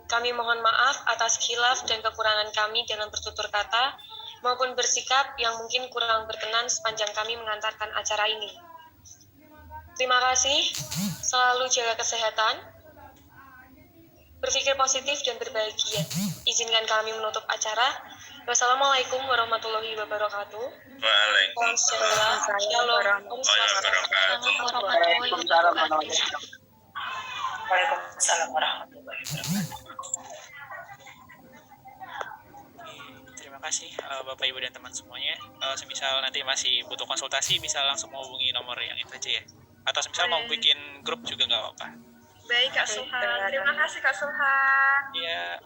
Kami mohon maaf atas khilaf dan kekurangan kami dalam bertutur kata maupun bersikap yang mungkin kurang berkenan sepanjang kami mengantarkan acara ini. Terima kasih, selalu jaga kesehatan, berpikir positif dan berbahagia. Izinkan kami menutup acara. Wassalamualaikum warahmatullahi wabarakatuh. Waalaikumsalam Shalom. Om warahmatullahi Swastiastu. Waalaikumsalam warahmatullahi wabarakatuh. Terima kasih Bapak Ibu dan teman semuanya. Semisal nanti masih butuh konsultasi bisa langsung menghubungi nomor yang itu aja ya. Atau semisal mau bikin grup juga nggak apa-apa. Baik Kak Sulhan, terima kasih Kak Sulhan. Iya.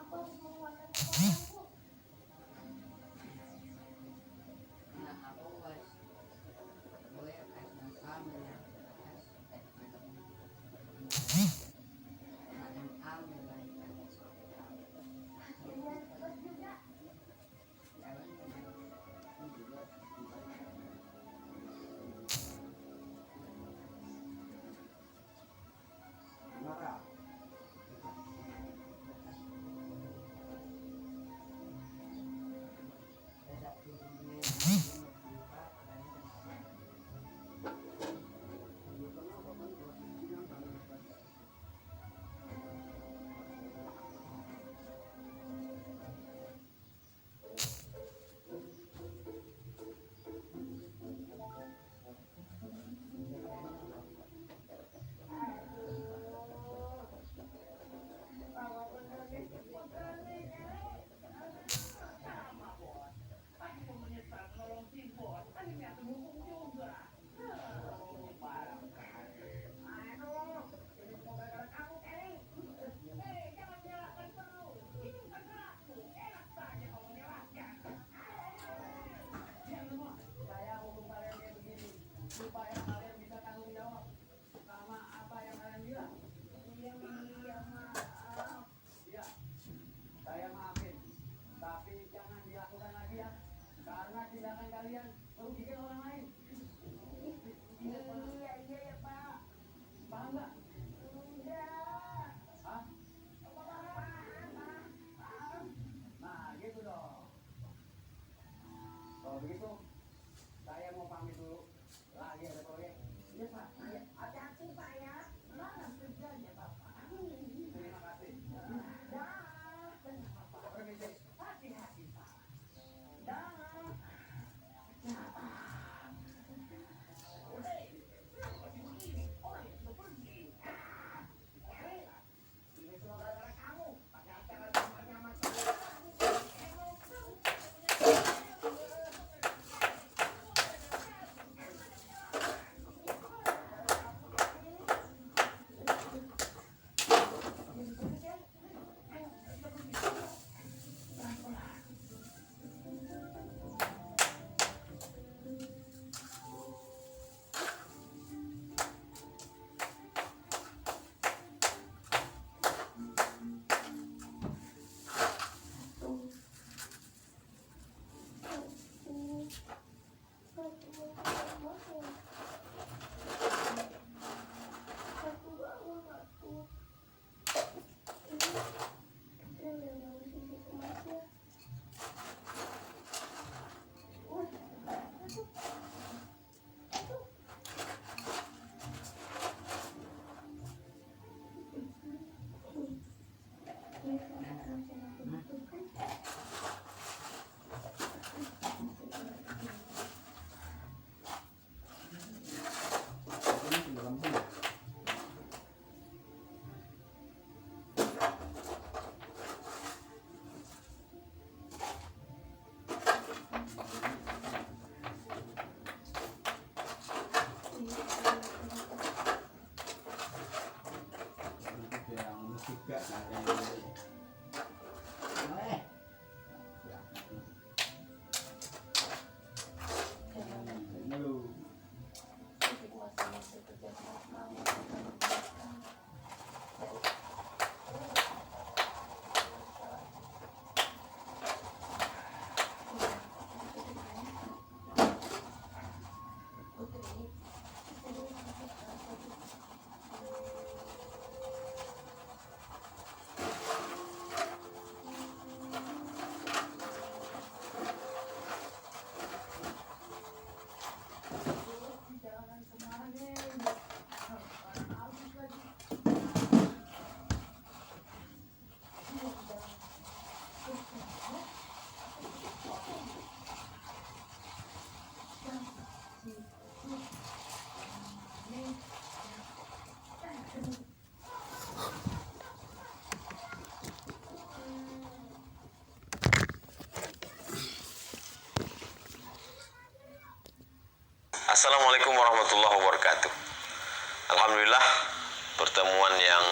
Assalamualaikum warahmatullahi wabarakatuh. Alhamdulillah pertemuan yang